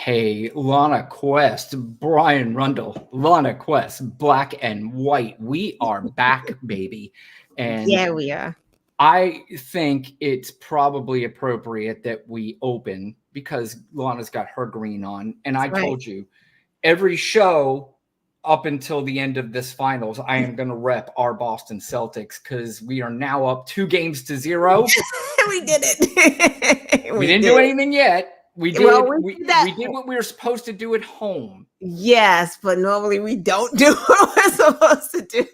Hey, Lana Quest, Brian Rundle, Lana Quest, Black and White. We are back, baby. And Yeah, we are. I think it's probably appropriate that we open because Lana's got her green on. And I Right. told you, every show up until the end of this finals, I am going to rep our Boston Celtics because we are now up 2-0. We did it. We didn't do anything yet. We Well, did we we, did that. we did what we were supposed to do at home. Yes, but normally we don't do what we're supposed to do.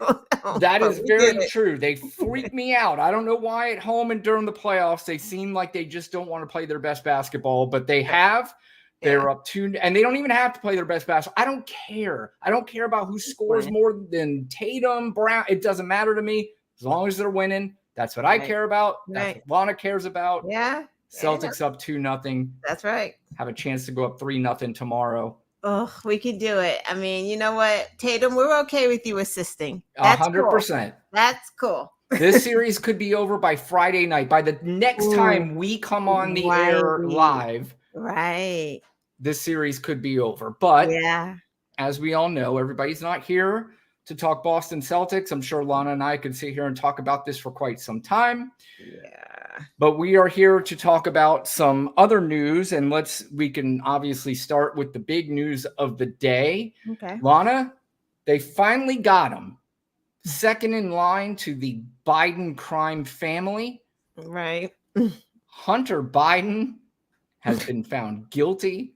That is We very did it. true. They freak me out. I don't know why at home and during the playoffs they seem like they just don't want to play their best basketball, but they have. They're up 2, and they don't even have to play their best basketball. I don't care. I don't care about who scores more than Tatum, Brown. It doesn't matter to me as long as they're winning. That's what I care about. That's what Lana cares about. Yeah. Celtics up 2-0. That's right. Have a chance to go up 3-0 tomorrow. Oh, we can do it. I mean, you know what, Tatum, we're okay with you assisting. 100%. Cool. That's cool. This series could be over by Friday night. By the next time we come on the air live, this series could be over. But as we all know, everybody's not here to talk Boston Celtics. I'm sure Lana and I could sit here and talk about this for quite some time. But we are here to talk about some other news, and we can obviously start with the big news of the day. Okay. Lana, they finally got him. Second in line to the Biden crime family. Right. Hunter Biden has been found guilty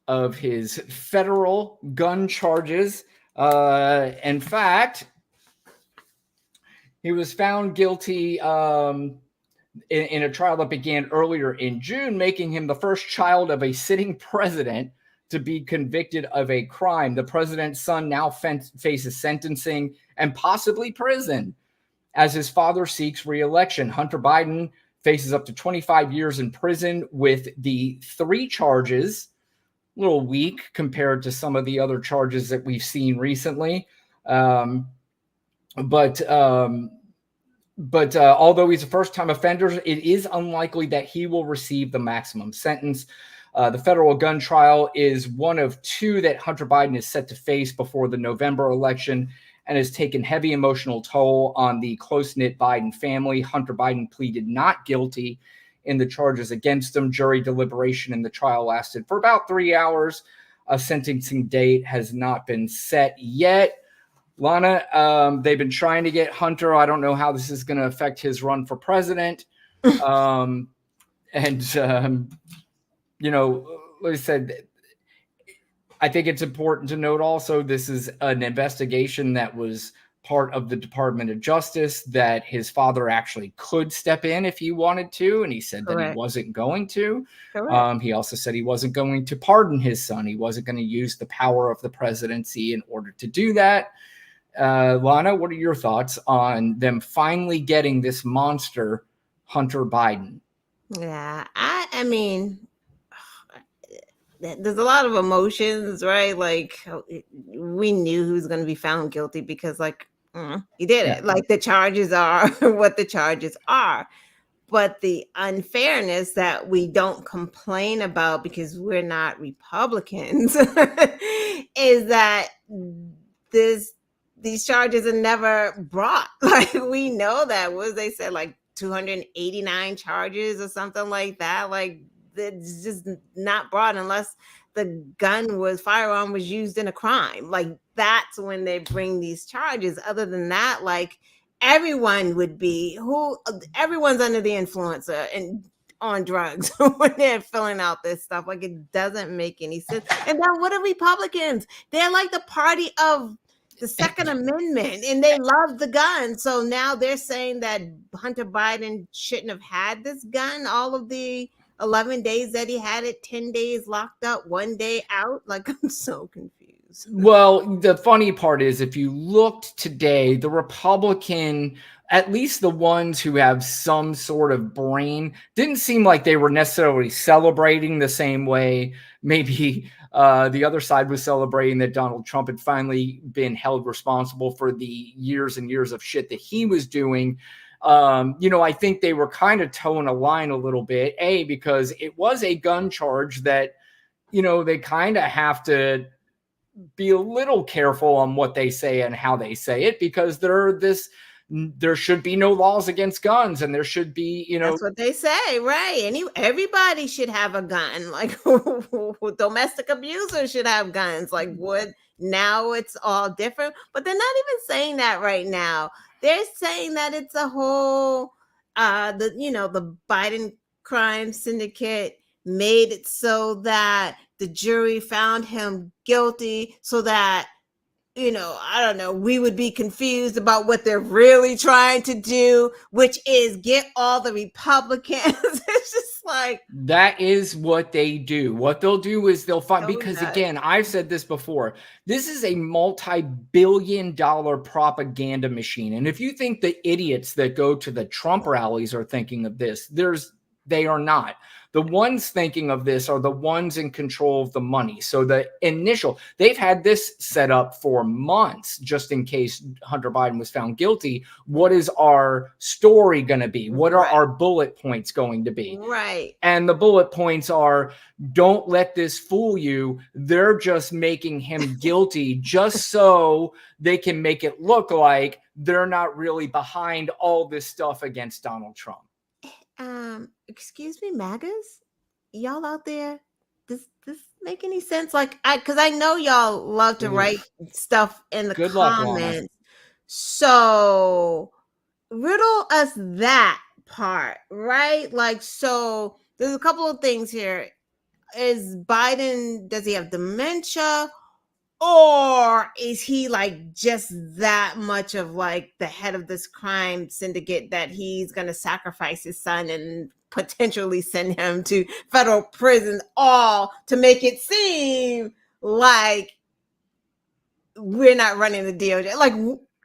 of his federal gun charges. In fact, he was found guilty in a trial that began earlier in June, making him the first child of a sitting president to be convicted of a crime. The president's son now faces sentencing and possibly prison as his father seeks re-election. Hunter Biden faces up to 25 years in prison with the 3 charges. A little weak compared to some of the other charges that we've seen recently. But although he's a first-time offender, it is unlikely that he will receive the maximum sentence. The federal gun trial is one of 2 that Hunter Biden is set to face before the November election and has taken heavy emotional toll on the close-knit Biden family. Hunter Biden pleaded not guilty in the charges against him. Jury deliberation in the trial lasted for about 3 hours. A sentencing date has not been set yet. Lana, they've been trying to get Hunter. I don't know how this is going to affect his run for president. Like I said, I think it's important to note also this is an investigation that was part of the Department of Justice that his father actually could step in if he wanted to, and he said that he wasn't going to. He also said he wasn't going to pardon his son. He wasn't going to use the power of the presidency in order to do that. Lana, what are your thoughts on them finally getting this monster, Hunter Biden? Yeah, I mean, there's a lot of emotions, right? Like, we knew he was going to be found guilty because, like, he did it. Like, the charges are what the charges are. But the unfairness that we don't complain about because we're not Republicans is that these charges are never brought. Like, we know that. What was they said, like 289 charges or something like that? Like, it's just not brought unless the firearm was used in a crime. Like, that's when they bring these charges. Other than that, like, everyone's under the influence and on drugs when they're filling out this stuff. Like, it doesn't make any sense. And then what are Republicans? They're like the party of the Second Amendment, and they love the gun. So now they're saying that Hunter Biden shouldn't have had this gun all of the 11 days that he had it, 10 days locked up, 1 day out. Like, I'm so confused. Well, the funny part is if you looked today, the Republican, at least the ones who have some sort of brain, didn't seem like they were necessarily celebrating the same way maybe the other side was celebrating that Donald Trump had finally been held responsible for the years and years of shit that he was doing. I think they were kind of towing a line a little bit, because it was a gun charge that, they kind of have to be a little careful on what they say and how they say it, because there should be no laws against guns, and there should be, That's what they say, right? Everybody should have a gun. Like domestic abusers should have guns. Like now it's all different, but they're not even saying that right now. They're saying that it's a whole the Biden crime syndicate made it so that the jury found him guilty so that I don't know, we would be confused about what they're really trying to do, which is get all the Republicans. It's just like, that is what they do. What they'll do is they'll find, So because nuts. again, I've said this before, this is a multi-billion-dollar propaganda machine. And if you think the idiots that go to the Trump rallies are thinking of this, they are not. The ones thinking of this are the ones in control of the money. So they've had this set up for months, just in case Hunter Biden was found guilty. What is our story going to be? What are our bullet points going to be? Right. And the bullet points are, don't let this fool you. They're just making him guilty just so they can make it look like they're not really behind all this stuff against Donald Trump. Excuse me, MAGAs, y'all out there, does this make any sense? Like, because I know y'all love to write stuff in the comments. So riddle us that part, right? Like, so there's a couple of things here. Does he have dementia? Or is he like just that much of like the head of this crime syndicate that he's going to sacrifice his son and potentially send him to federal prison, all to make it seem like we're not running the DOJ? Like,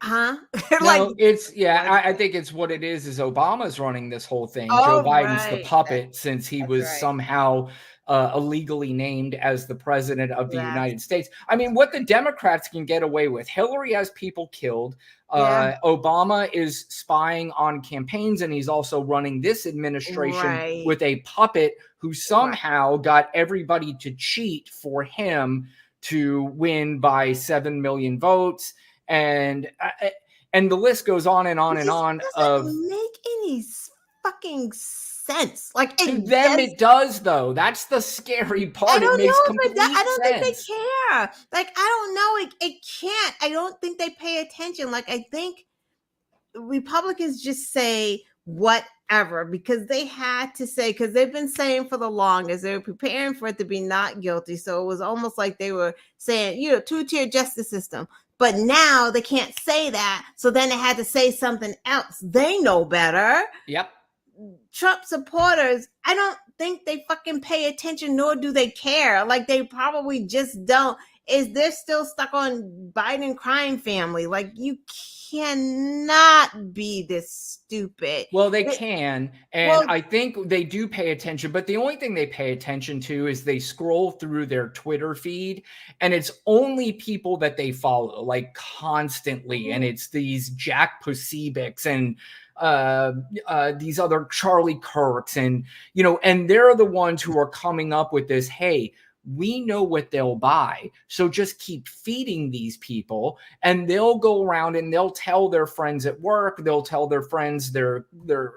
huh? No, I think it's what it is Obama's running this whole thing. Joe Biden's the puppet, since he was somehow illegally named as the president of the United States. I mean, what the Democrats can get away with. Hillary has people killed. Obama is spying on campaigns, and he's also running this administration with a puppet who somehow got everybody to cheat for him to win by 7 million votes. And the list goes on and on and on. Doesn't make any fucking sense. Like, to them, it does, though. That's the scary part. I don't know complete sense. I don't think they care. Like, I don't know. It can't. I don't think they pay attention. Like, I think Republicans just say whatever because they had to say, because they've been saying for the longest, they were preparing for it to be not guilty. So it was almost like they were saying, two-tier justice system. But now they can't say that. So then they had to say something else. They know better. Yep. Trump supporters, I don't think they fucking pay attention, nor do they care. Like, they probably just don't. They're still stuck on Biden crime family. Like, you cannot be this stupid. Well, they can. And I think they do pay attention. But the only thing they pay attention to is they scroll through their Twitter feed. And it's only people that they follow, like, constantly. And it's these Jack Posobiec and these other Charlie Kirks. And, and they're the ones who are coming up with this, hey, we know what they'll buy. So just keep feeding these people, and they'll go around and they'll tell their friends at work, they'll tell their friends, their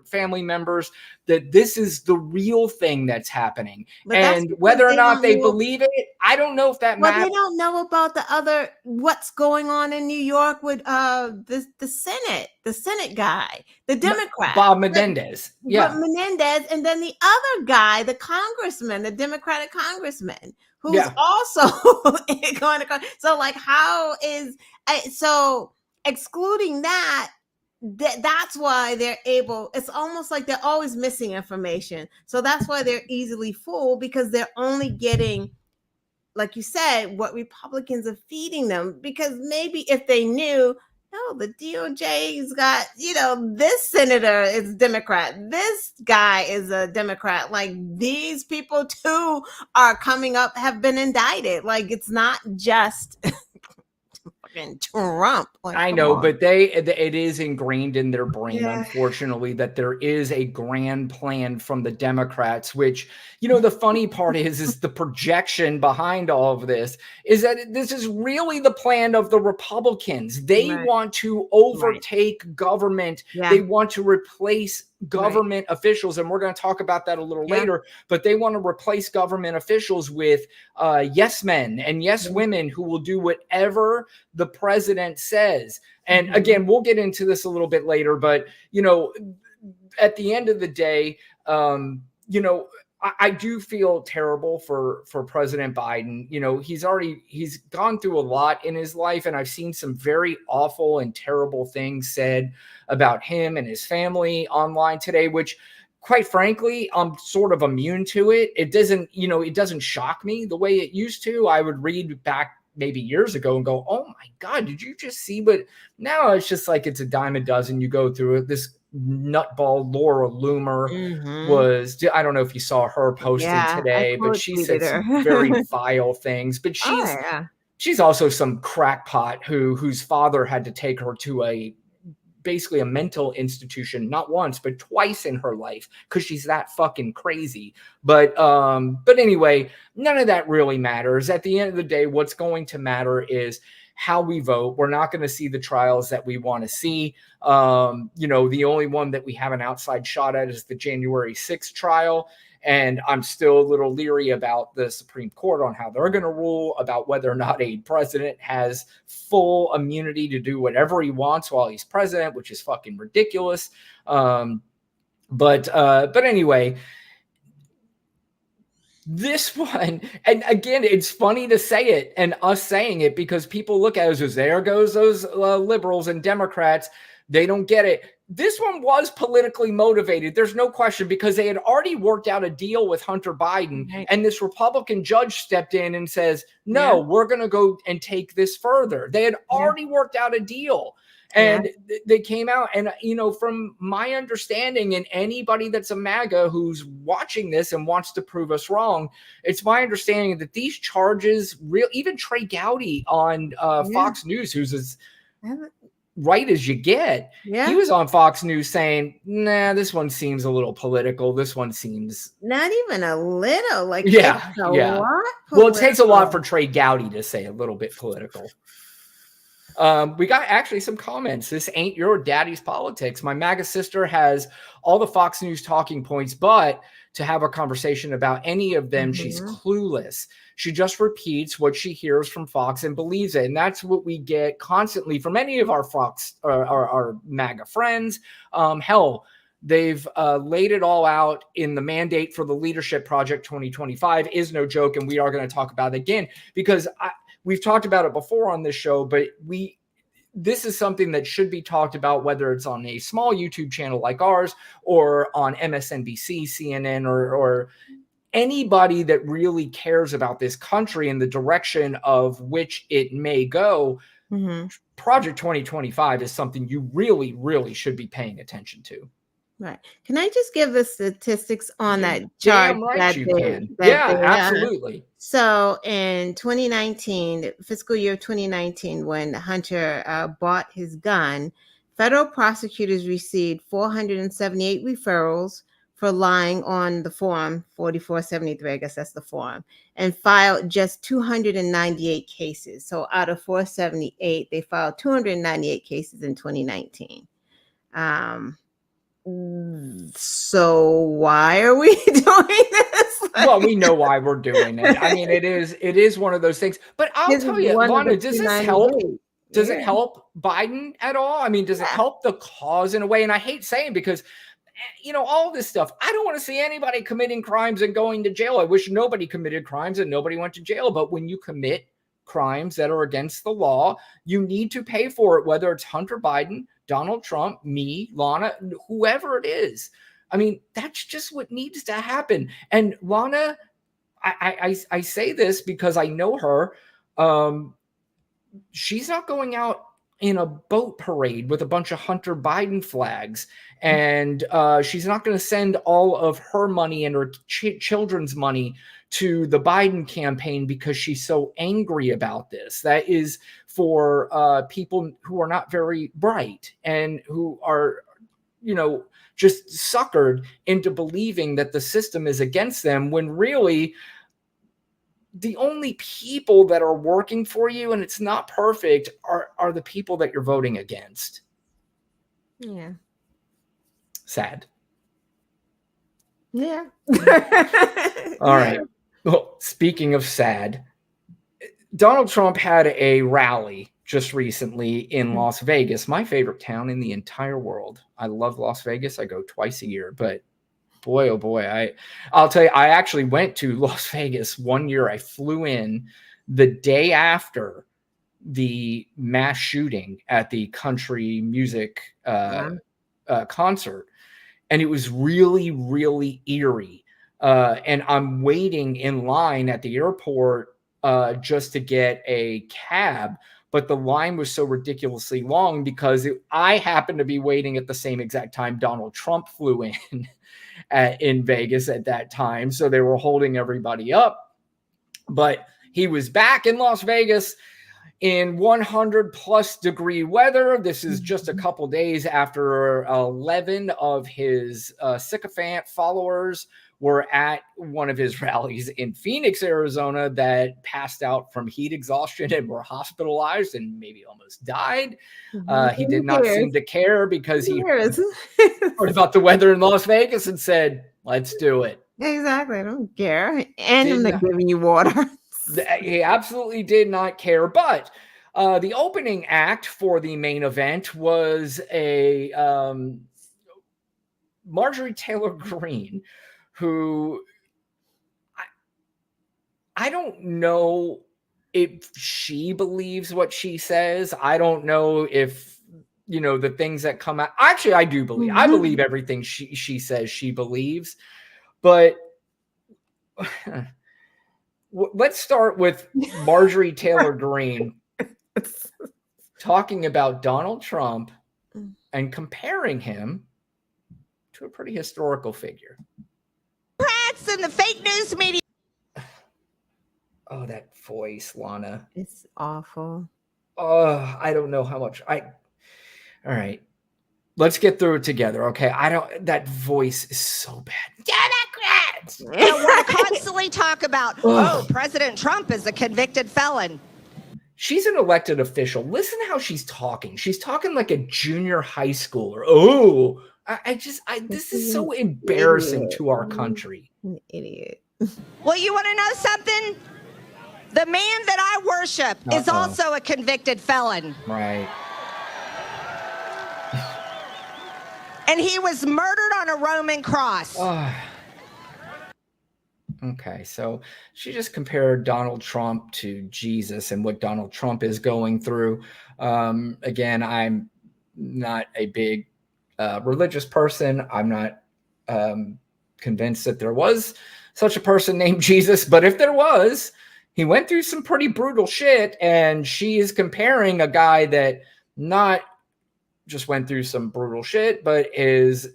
family members, that this is the real thing that's happening. But and whether or not they believe it, I don't know if that matters. Well, they don't know about the other, what's going on in New York with the Senate guy, the Democrat. Bob Menendez. Bob Menendez, and then the other guy, the congressman, the Democratic congressman, who's also going to, so like, how is, so excluding that, that's why they're able, it's almost like they're always missing information. So that's why they're easily fooled, because they're only getting, like you said, what Republicans are feeding them. Because maybe if they knew, no, the DOJ's got, this senator is Democrat, this guy is a Democrat, like these people too are coming up, have been indicted. Like, it's not just freaking Trump. Like, I come know, on. but it is ingrained in their brain, Yeah. unfortunately, that there is a grand plan from the Democrats, which, you know, the funny part is the projection behind all of this is that this is really the plan of the Republicans. They Right. want to Right. overtake government. Yeah. They want to replace Right. government officials, and we're going to talk about that a little Yeah. later, but they want to replace government officials with yes men and yes Yeah. women who will do whatever the president says. And Mhm. again, we'll get into this a little bit later, but you know, at the end of the day, you know, I do feel terrible for President Biden. You know, he's gone through a lot in his life, and I've seen some very awful and terrible things said about him and his family online today, which quite frankly, I'm sort of immune to it. It doesn't, you know, it doesn't shock me the way it used to. I would read back maybe years ago and go, oh my God, did you just see what? Now it's just like it's a dime a dozen. You go through it. This nutball Laura Loomer was, I don't know if you saw her posted Yeah, I today, but she said quote-tweeted some her. very vile things. But Oh, yeah. she's also some crackpot whose father had to take her to basically a mental institution, not once, but twice in her life, because she's that fucking crazy. But anyway, none of that really matters. At the end of the day, what's going to matter is how we vote. We're not going to see the trials that we want to see. You know, the only one that we have an outside shot at is the January 6th trial. And I'm still a little leery about the Supreme Court on how they're going to rule about whether or not a president has full immunity to do whatever he wants while he's president, which is fucking ridiculous. But anyway, this one, and again, it's funny to say it and us saying it because people look at us as there goes those liberals and Democrats. They don't get it. This one was politically motivated. There's no question, because they had already worked out a deal with Hunter Biden, Right. and this Republican judge stepped in and says, no, we're going to go and take this further. They had already worked out a deal. And they came out, and, you know, from my understanding, and anybody that's a MAGA who's watching this and wants to prove us wrong, it's my understanding that these charges, even Trey Gowdy on Fox News, who's as right as you get, he was on Fox News saying, nah, this one seems a little political. This one seems not even a little, like, yeah. Lot well, it takes a lot for Trey Gowdy to say a little bit political. We got actually some comments. This ain't your daddy's politics. My MAGA sister has all the Fox News talking points, but to have a conversation about any of them, she's clueless. She just repeats what she hears from Fox and believes it. And that's what we get constantly from any of our Fox or our MAGA friends. Hell, they've laid it all out in the mandate for the Leadership Project 2025 is no joke. And we are going to talk about it again, because we've talked about it before on this show, but this is something that should be talked about, whether it's on a small YouTube channel like ours or on MSNBC, CNN, or anybody that really cares about this country and the direction of which it may go. Project 2025 is something you really, really should be paying attention to. Right. Can I just give the statistics on that chart? Right, you can. Yeah, absolutely. So in 2019, fiscal year 2019, when Hunter bought his gun, federal prosecutors received 478 referrals for lying on the form 4473, I guess that's the form, and filed just 298 cases. So out of 478, they filed 298 cases in 2019. So why are we doing this? Well, we know why we're doing it. I mean, it is one of those things. But I'll tell you, Lana, does this help? Does it help Biden at all? I mean, does it help the cause in a way? And I hate saying, because, you know, all this stuff, I don't want to see anybody committing crimes and going to jail. I wish nobody committed crimes and nobody went to jail. But when you commit crimes that are against the law, you need to pay for it, whether it's Hunter Biden, Donald Trump, me, Lana, whoever it is. I mean, that's just what needs to happen. And Lana, I say this because I know her. She's not going out in a boat parade with a bunch of Hunter Biden flags. And she's not going to send all of her money and her children's money to the Biden campaign because she's so angry about this. That is for people who are not very bright and who are, just suckered into believing that the system is against them, when really the only people that are working for you, and it's not perfect, are the people that you're voting against. Yeah. Sad. Yeah. All right. Well, speaking of sad, Donald Trump had a rally just recently in Las Vegas, my favorite town in the entire world. I love Las Vegas. I go twice a year, but boy, oh boy, I'll tell you, I actually went to Las Vegas one year. I flew in the day after the mass shooting at the country music concert. And it was really, really eerie. And I'm waiting in line at the airport just to get a cab. But the line was so ridiculously long because I happened to be waiting at the same exact time Donald Trump flew in Vegas at that time. So they were holding everybody up. But he was back in Las Vegas in 100 plus degree weather. This is just a couple days after 11 of his sycophant followers were at one of his rallies in Phoenix, Arizona, that passed out from heat exhaustion and were hospitalized and maybe almost died. He did not seem to care because he heard about the weather in Las Vegas and said, let's do it. Exactly. I don't care. And I'm not giving you water. He absolutely did not care. But the opening act for the main event was a Marjorie Taylor Greene, who I don't know if she believes what she says. I don't know if, the things that come out. Actually, I do believe. I believe everything she says she believes. But let's start with Marjorie Taylor Greene talking about Donald Trump and comparing him to a pretty historical figure. And the fake news media. Oh, that voice, Lana. It's awful. Oh, I don't know how much all right. Let's get through it together. Okay. That voice is so bad. Democrats! Want to constantly talk about, President Trump is a convicted felon. She's an elected official. Listen how she's talking. She's talking like a junior high schooler. Oh, this is so embarrassing to our country. An idiot. Well, you want to know something? The man that I worship is also a convicted felon. Right. And he was murdered on a Roman cross. Okay, so she just compared Donald Trump to Jesus and what Donald Trump is going through. Again, I'm not a big religious person. I'm not convinced that there was such a person named Jesus, but if there was, he went through some pretty brutal shit, and she is comparing a guy that not just went through some brutal shit, but is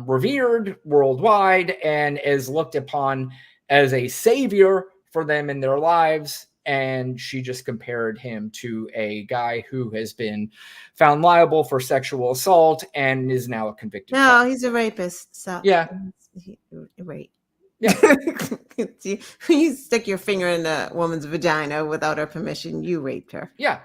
revered worldwide and is looked upon as a savior for them in their lives. And she just compared him to a guy who has been found liable for sexual assault and is now a convicted felon. He's a rapist. So yeah, rape. Yeah. You stick your finger in a woman's vagina without her permission, you raped her. Yeah.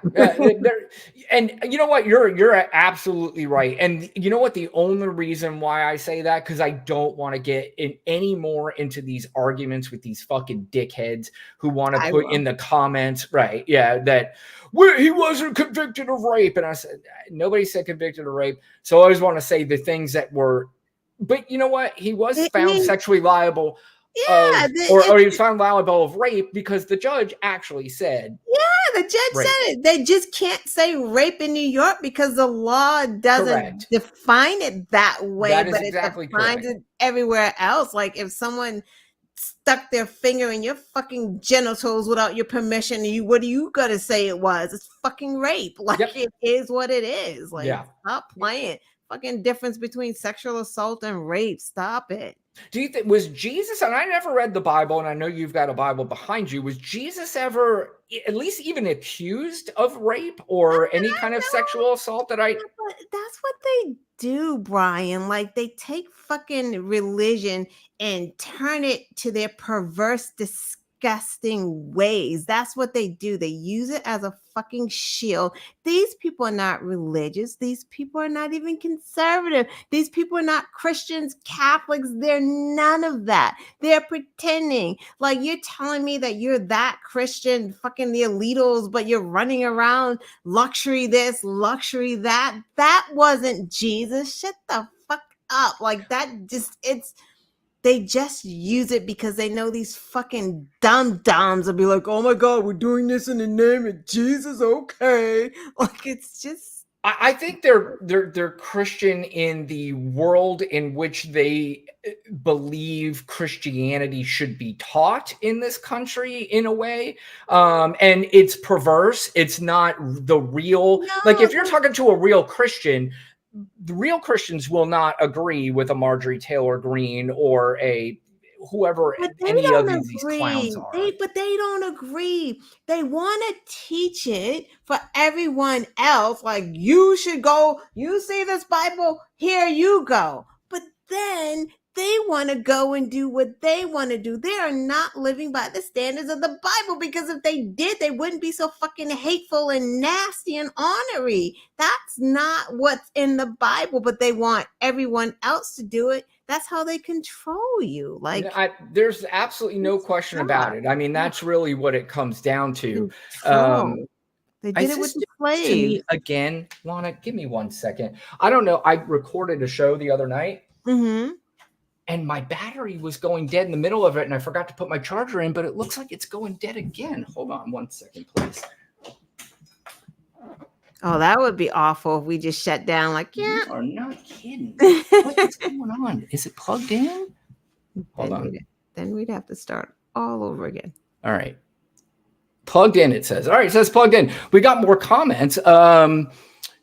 And you know what? You're absolutely right. And you know what? The only reason why I say that, because I don't want to get any more into these arguments with these fucking dickheads who want to put in the comments, right? Yeah, that he wasn't convicted of rape. And I said, nobody said convicted of rape. So I always want to say the things that were. But you know what? He was found sexually liable. Yeah, or he was found liable of rape because the judge actually said. Yeah, the judge said it. They just can't say rape in New York because the law doesn't define it that way. That is but exactly it defines it everywhere else. Like if someone stuck their finger in your fucking genitals without your permission. What do you gotta say it was? It's fucking rape. Like, it is what it is. Like, stop playing. Fucking difference between sexual assault and rape. Stop it. Do you think was Jesus, and I never read the Bible, and I know you've got a Bible behind you, was Jesus ever at least even accused of rape or any kind of sexual assault that But that's what they do, Brian. Like, they take fucking religion and turn it to their perverse, disgusting ways. That's what they do. They use it as a fucking shield. These people are not religious. These people are not even conservative. These people are not Christians, Catholics. They're none of that. They're pretending. Like, you're telling me that you're that Christian, fucking the elitos, but you're running around luxury this, luxury that. That wasn't Jesus. Shut the fuck up. Like, that just, they just use it because they know these fucking dum-dums will be like, oh my God, we're doing this in the name of Jesus. Okay. Like, it's just. I think they're Christian in the world in which they believe Christianity should be taught in this country in a way. And it's perverse. It's not the real, like if you're talking to a real Christian, the real Christians will not agree with a Marjorie Taylor Greene or a whoever any of these clowns are. But they don't agree. They want to teach it for everyone else. Like, you should go, you see this Bible, here you go. But then they want to go and do what they want to do. They are not living by the standards of the Bible, because if they did, they wouldn't be so fucking hateful and nasty and ornery. That's not what's in the Bible, but they want everyone else to do it. That's how they control you. Like, there's absolutely no question about it. I mean, that's really what it comes down to. They did it with the slaves. Again, Lana, give me 1 second. I don't know. I recorded a show the other night. Mm-hmm. And my battery was going dead in the middle of it, and I forgot to put my charger in, but it looks like it's going dead again. Hold on 1 second, please. Oh, that would be awful if we just shut down. Like, You are not kidding. What is going on? Is it plugged in? Hold on. Then we'd have to start all over again. All right. Plugged in, it says. All right, it says plugged in. We got more comments.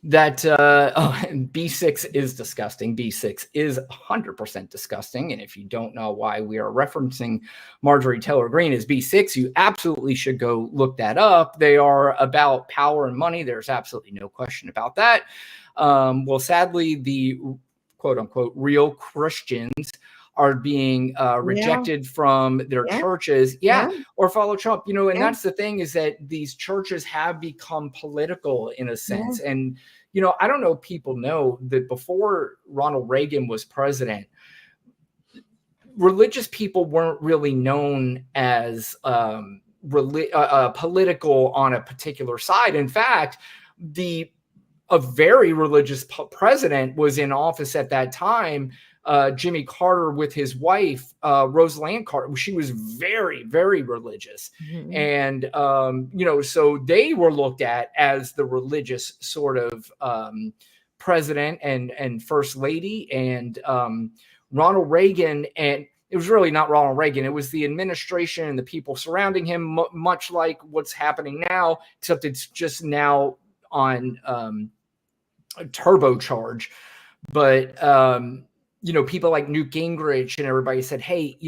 That B6 is disgusting. B6 is 100% disgusting. And if you don't know why we are referencing Marjorie Taylor Greene as B6, you absolutely should go look that up. They are about power and money. There's absolutely no question about that. Well, sadly, the quote unquote real Christians are being rejected from their churches, or follow Trump, and that's the thing, is that these churches have become political in a sense. And, I don't know if people know that before Ronald Reagan was president, religious people weren't really known as political on a particular side. In fact, a very religious president was in office at that time, Jimmy Carter, with his wife, Rosalynn Carter. She was very, very religious. Mm-hmm. And, so they were looked at as the religious sort of president and first lady. And Ronald Reagan, and it was really not Ronald Reagan, it was the administration and the people surrounding him, much like what's happening now, except it's just now on a turbocharge. But, people like Newt Gingrich and everybody said, hey,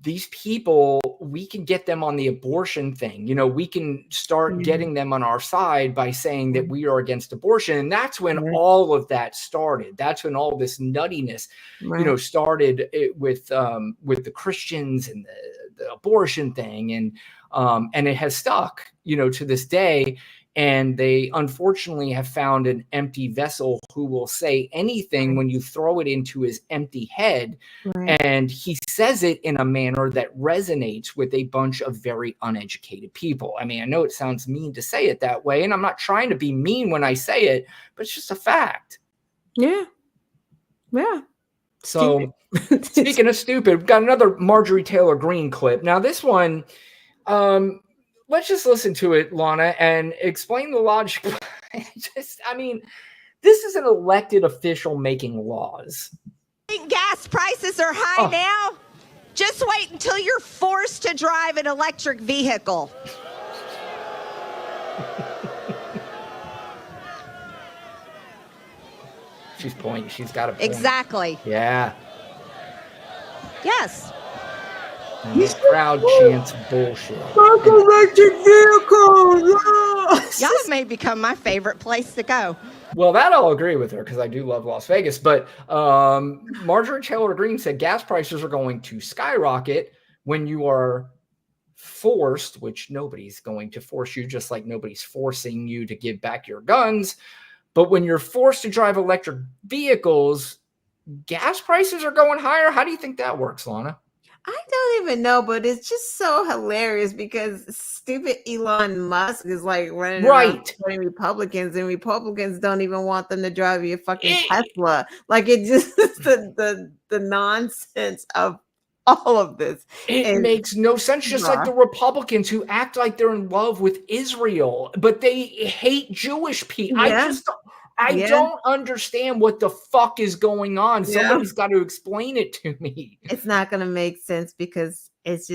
these people, we can get them on the abortion thing. We can start getting them on our side by saying that we are against abortion. And that's when all of that started. That's when all this nuttiness, started with the Christians and the abortion thing. And it has stuck, to this day. And they unfortunately have found an empty vessel who will say anything when you throw it into his empty head. Right. And he says it in a manner that resonates with a bunch of very uneducated people. I mean, I know it sounds mean to say it that way, and I'm not trying to be mean when I say it, but it's just a fact. Yeah. Yeah. So speaking of stupid, we've got another Marjorie Taylor Greene clip. Now, this one, let's just listen to it, Lana, and explain the logic. This is an elected official making laws. Gas prices are high now. Just wait until you're forced to drive an electric vehicle. She's got a point. Exactly. Yeah. Yes. And the crowd chants bullshit. Fuck electric vehicles. Y'all may become my favorite place to go. Well, that I'll agree with her because I do love Las Vegas. But Marjorie Taylor Greene said gas prices are going to skyrocket when you are forced, which nobody's going to force you, just like nobody's forcing you to give back your guns. But when you're forced to drive electric vehicles, gas prices are going higher. How do you think that works, Lana? I don't even know, but it's just so hilarious because stupid Elon Musk is like running around supporting Republicans, and Republicans don't even want them to drive your fucking Tesla. Like, it just the nonsense of all of this. It makes no sense. Just like the Republicans who act like they're in love with Israel, but they hate Jewish people. Yeah. I don't understand what the fuck is going on. Somebody's got to explain it to me. It's not going to make sense because it's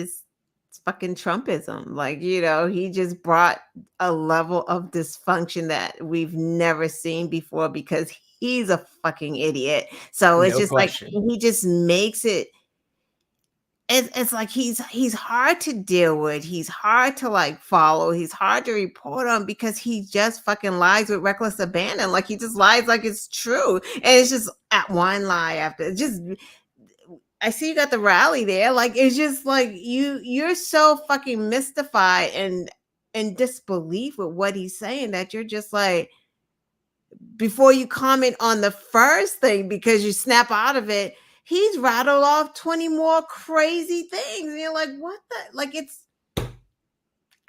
fucking Trumpism. Like, you know, he just brought a level of dysfunction that we've never seen before because he's a fucking idiot. So it's just question. Like he just makes it. It's like he's hard to deal with. He's hard to like follow. He's hard to report on because he just fucking lies with reckless abandon. Like he just lies like it's true. And it's just at one lie after. Just I see you got the rally there. Like it's just like you're so fucking mystified and in disbelief with what he's saying that you're just like, before you comment on the first thing because you snap out of it, he's rattled off 20 more crazy things. And you're like, what the? Like, it's,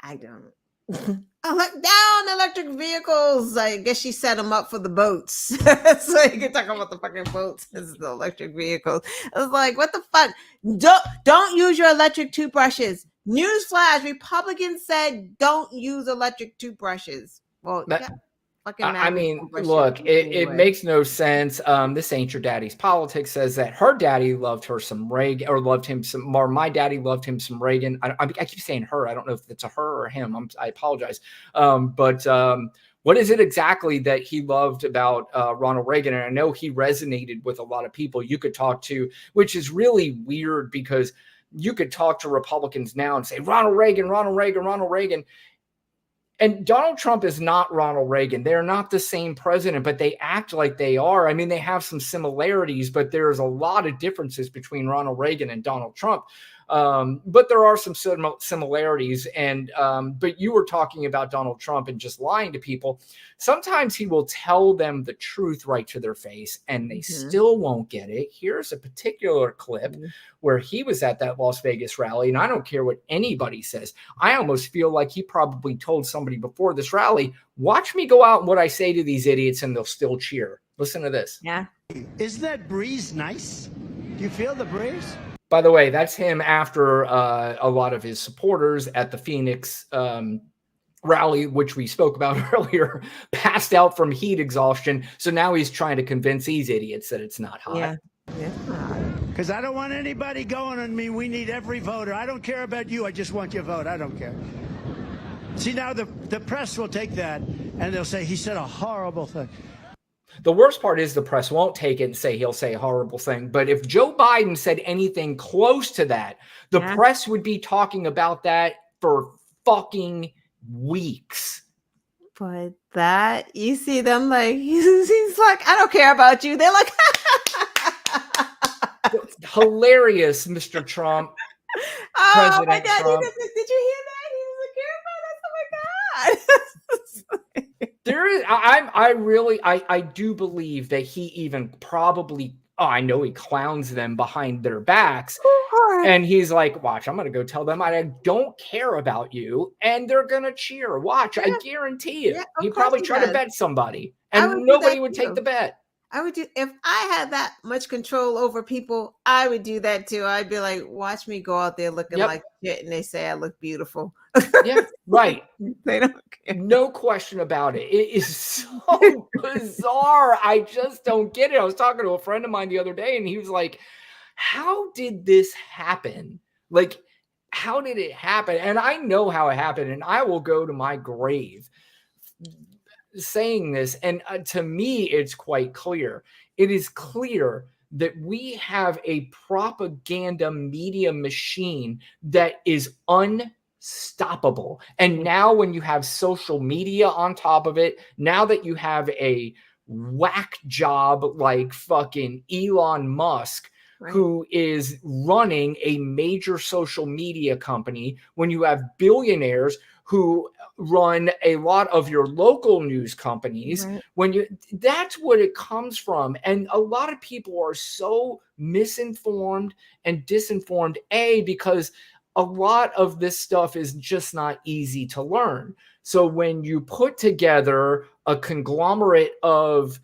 I don't. Down electric vehicles. I guess she set them up for the boats. So you can talk about the fucking boats as the electric vehicles. I was like, what the fuck? Don't use your electric toothbrushes. Newsflash, Republicans said don't use electric toothbrushes. Well, yeah. I mean, look, it makes no sense. This ain't your daddy's politics says that her daddy loved her some Reagan or loved him some more. My daddy loved him some Reagan. I keep saying her. I don't know if it's a her or him. I apologize. But what is it exactly that he loved about Ronald Reagan? And I know he resonated with a lot of people you could talk to, which is really weird because you could talk to Republicans now and say, Ronald Reagan, Ronald Reagan, Ronald Reagan. And Donald Trump is not Ronald Reagan. They're not the same president, but they act like they are. I mean, they have some similarities, but there's a lot of differences between Ronald Reagan and Donald Trump. But there are some similarities. And but you were talking about Donald Trump and just lying to people. Sometimes he will tell them the truth right to their face, and they still won't get it. Here's a particular clip where he was at that Las Vegas rally, and I don't care what anybody says. I almost feel like he probably told somebody before this rally, watch me go out and what I say to these idiots, and they'll still cheer. Listen to this. Yeah. Isn't that breeze nice? Do you feel the breeze? By the way, that's him after a lot of his supporters at the Phoenix rally, which we spoke about earlier, passed out from heat exhaustion. So now he's trying to convince these idiots that it's not hot. Yeah. Because I don't want anybody going on me. We need every voter. I don't care about you. I just want your vote. I don't care. See, now the press will take that and they'll say he said a horrible thing. The worst part is the press won't take it and say he'll say a horrible thing. But if Joe Biden said anything close to that, the press would be talking about that for fucking weeks. But that, you see them like, he's like, I don't care about you. They're like, hilarious, Mr. Trump. Oh President my God. Trump. Did you hear that? He was like, care about us. Oh my God. There is, I do believe that he even probably, I know he clowns them behind their backs. And he's like, watch, I'm going to go tell them I don't care about you. And they're going to cheer. Watch, I guarantee you. Yeah, he probably tried to bet somebody. And nobody would take the bet. I would do, if I had that much control over people, I would do that too. I'd be like, watch me go out there looking like shit, and they say I look beautiful. Yeah, right. They don't care. No question about it. It is so bizarre. I just don't get it. I was talking to a friend of mine the other day, and he was like, how did this happen? Like, how did it happen? And I know how it happened, and I will go to my grave saying this. And to me, it's quite clear. It is clear that we have a propaganda media machine that is unstoppable. And now when you have social media on top of it, now that you have a whack job like fucking Elon Musk, right, who is running a major social media company, when you have billionaires who run a lot of your local news companies, right, that's what it comes from. And a lot of people are so misinformed and disinformed, because a lot of this stuff is just not easy to learn. So when you put together a conglomerate of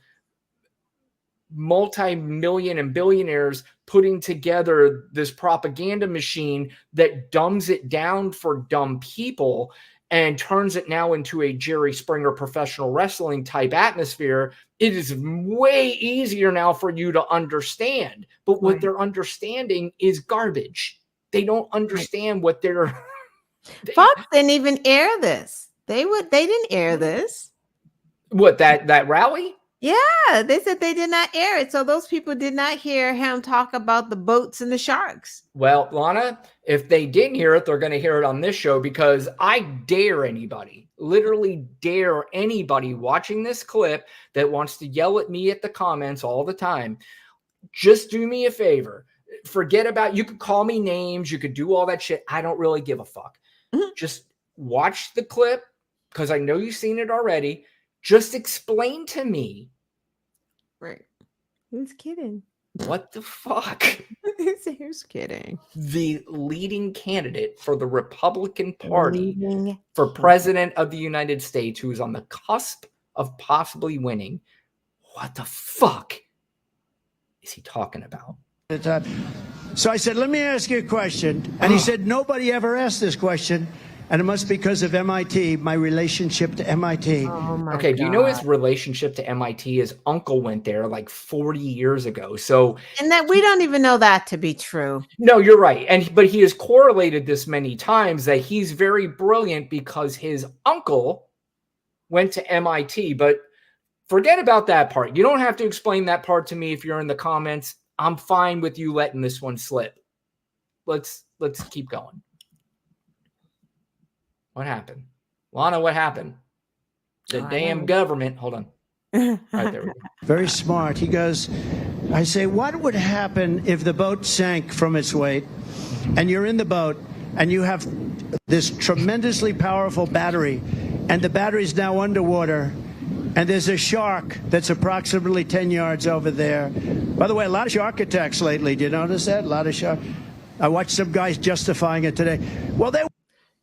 multi-million and billionaires putting together this propaganda machine that dumbs it down for dumb people and turns it now into a Jerry Springer professional wrestling type atmosphere, it is way easier now for you to understand. But what they're understanding is garbage. They don't understand what they're... Fox didn't even air this. They didn't air this. What, that rally? Yeah, they said they did not air it. So those people did not hear him talk about the boats and the sharks. Well, Lana, if they didn't hear it, they're going to hear it on this show, because I dare anybody, literally dare anybody watching this clip that wants to yell at me at the comments all the time. Just do me a favor. Forget about, you could call me names. You could do all that shit. I don't really give a fuck. Mm-hmm. Just watch the clip, because I know you've seen it already. Just explain to me. Right. Who's kidding? What the fuck? Who's kidding? The leading candidate for the Republican Party for president of the United States, who is on the cusp of possibly winning. What the fuck is he talking about? So I said, let me ask you a question. And he said, nobody ever asked this question. And it must be because of MIT, my relationship to MIT. Oh okay, God. Do you know his relationship to MIT? His uncle went there like 40 years ago. So, and that we don't even know that to be true. No, you're right. But he has correlated this many times that he's very brilliant because his uncle went to MIT. But forget about that part. You don't have to explain that part to me if you're in the comments. I'm fine with you letting this one slip. Let's keep going. What happened? Lana, what happened? The damn government. Hold on. Right, there we go. Very smart. He goes, I say, what would happen if the boat sank from its weight and you're in the boat and you have this tremendously powerful battery and the battery's now underwater and there's a shark that's approximately 10 yards over there. By the way, a lot of shark attacks lately. Do you notice that? A lot of shark. I watched some guys justifying it today. Well,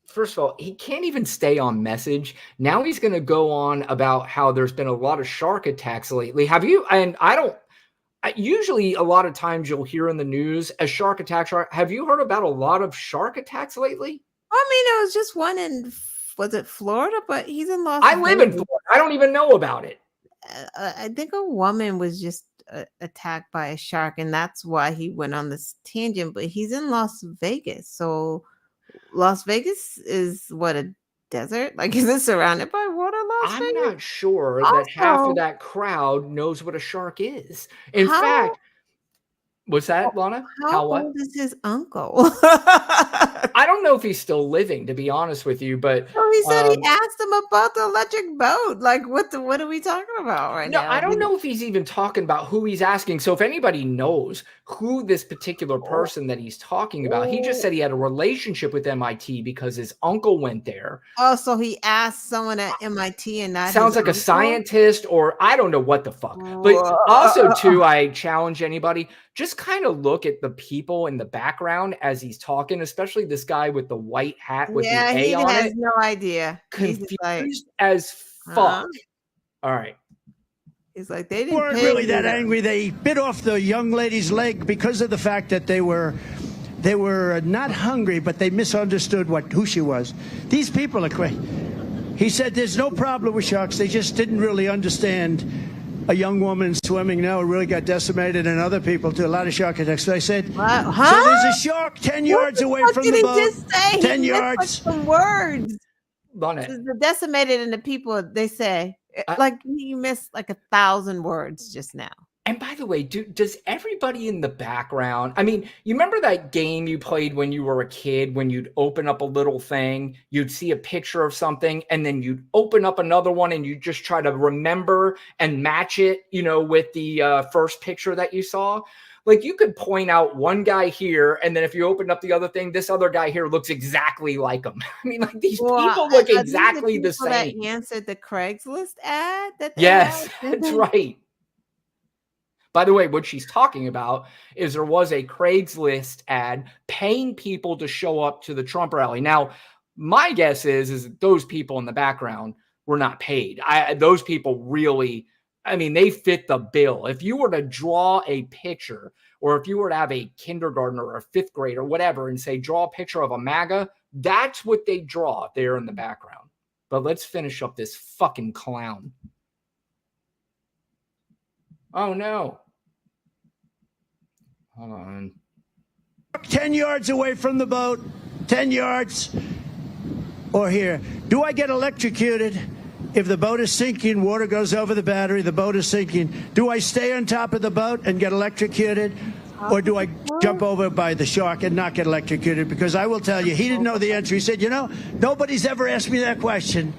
first of all, he can't even stay on message. Now he's going to go on about how there's been a lot of shark attacks lately. Have you? And usually a lot of times you'll hear in the news a shark attack. Have you heard about a lot of shark attacks lately? I mean, there was just one in, was it Florida? But he's in Las Vegas. I live in Florida. I don't even know about it. I think a woman was just attacked by a shark, and that's why he went on this tangent. But he's in Las Vegas, so Las Vegas is what, a desert? Like, is it surrounded by water, Las Vegas? I'm not sure that half of that crowd knows what a shark is. In fact, what's that, Lana? How old is his uncle? I don't know if he's still living, to be honest with you, but he said he asked him about the electric boat. Like, what are we talking about right now? No, I don't know if he's even talking about who he's asking. So if anybody knows who this particular person that he's talking about, he just said he had a relationship with MIT because his uncle went there. Oh, so he asked someone at MIT and not sounds like a scientist, or I don't know what the fuck. But also, too, I challenge anybody, just kind of look at the people in the background as he's talking, especially this guy with the white hat with the A on it. He has no idea. Confused as fuck. All right. It's like they weren't really that angry. They bit off the young lady's leg because of the fact that they were not hungry, but they misunderstood who she was. These people are crazy. He said there's no problem with sharks. They just didn't really understand a young woman swimming now who really got decimated, and other people too. A lot of shark attacks. So I said, What? so Huh? there's a shark 10 yards away What from did the he boat. just say? 10 He missed, like, yards. some words. On it. The decimated and the people, they say, like you missed like 1,000 words just now. And by the way, does everybody in the background, I mean, you remember that game you played when you were a kid, when you'd open up a little thing, you'd see a picture of something, and then you'd open up another one and you just try to remember and match it, you know, with the first picture that you saw? Like, you could point out one guy here, and then if you opened up the other thing, this other guy here looks exactly like him. I mean, like, these people look exactly the same. That answered the Craigslist ad? Yes, that's right. By the way, what she's talking about is there was a Craigslist ad paying people to show up to the Trump rally. Now, my guess is that those people in the background were not paid. Those people really, I mean, they fit the bill. If you were to draw a picture, or if you were to have a kindergartner or a fifth grade or whatever and say, draw a picture of a MAGA, that's what they draw there in the background. But let's finish up this fucking clown. Oh, no. Hold on. 10 yards away from the boat, 10 yards, or here. Do I get electrocuted if the boat is sinking, water goes over the battery, the boat is sinking? Do I stay on top of the boat and get electrocuted? Or do I jump over by the shark and not get electrocuted? Because I will tell you, he didn't know the answer. He said, you know, nobody's ever asked me that question.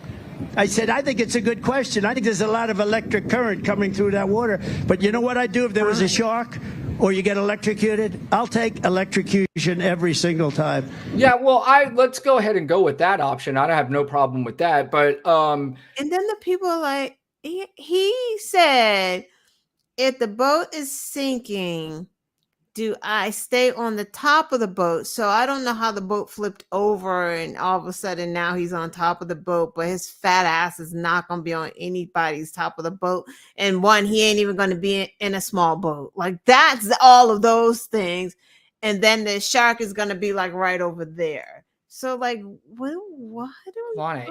I said, I think it's a good question. I think there's a lot of electric current coming through that water. But you know what I'd do if there was a shark or you get electrocuted? I'll take electrocution every single time. Yeah, well, let's go ahead and go with that option. I don't have no problem with that. But and then the people are like, he said, if the boat is sinking, do I stay on the top of the boat? So I don't know how the boat flipped over and all of a sudden now he's on top of the boat, but his fat ass is not going to be on anybody's top of the boat. And one, he ain't even going to be in a small boat. Like, that's all of those things. And then the shark is going to be like right over there. So like, what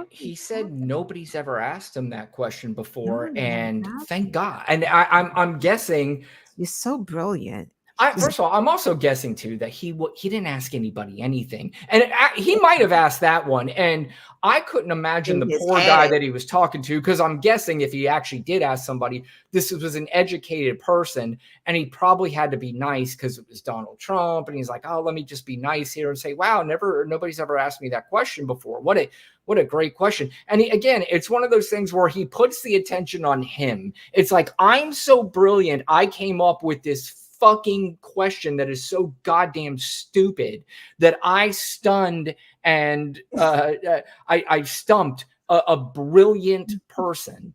he said nobody's ever asked him that question before. And thank God. And I'm guessing. You're so brilliant. First of all, I'm also guessing too that he didn't ask anybody anything, and he might have asked that one. And I couldn't imagine the poor guy that he was talking to, because I'm guessing if he actually did ask somebody, this was an educated person, and he probably had to be nice because it was Donald Trump, and he's like, oh, let me just be nice here and say, wow, nobody's ever asked me that question before. What a great question. And again, it's one of those things where he puts the attention on him. It's like, I'm so brilliant, I came up with this fucking question that is so goddamn stupid that I stunned and I stumped a brilliant person.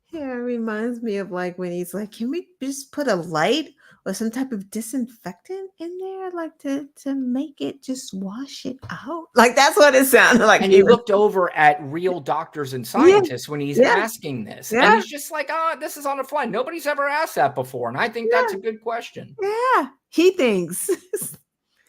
Yeah, it reminds me of like when he's like, can we just put a light or some type of disinfectant in there, like to make it just wash it out? Like, that's what it sounded like. And he looked over at real doctors and scientists when he's asking this. And he's just like, this is on the fly. Nobody's ever asked that before. And I think that's a good question. Yeah, he thinks.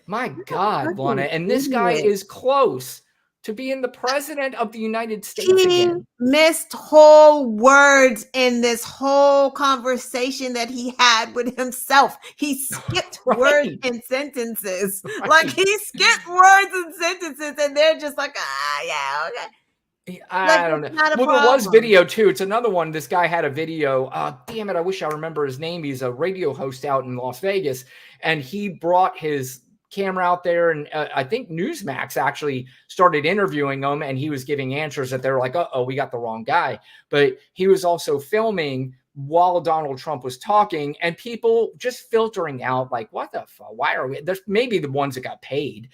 My God, Lana. And this guy is close to being the president of the United States again. Missed whole words in this whole conversation that he had with himself. He skipped words and sentences. Like, he skipped words and sentences, and they're just like, yeah, okay. I don't know. Well, there was video too. It's another one. This guy had a video. Damn it, I wish I remember his name. He's a radio host out in Las Vegas, and he brought his camera out there, and I think Newsmax actually started interviewing him, and he was giving answers that they're like, uh-oh, we got the wrong guy. But he was also filming while Donald Trump was talking, and people just filtering out like, what the fuck? Why are we? There's maybe the ones that got paid.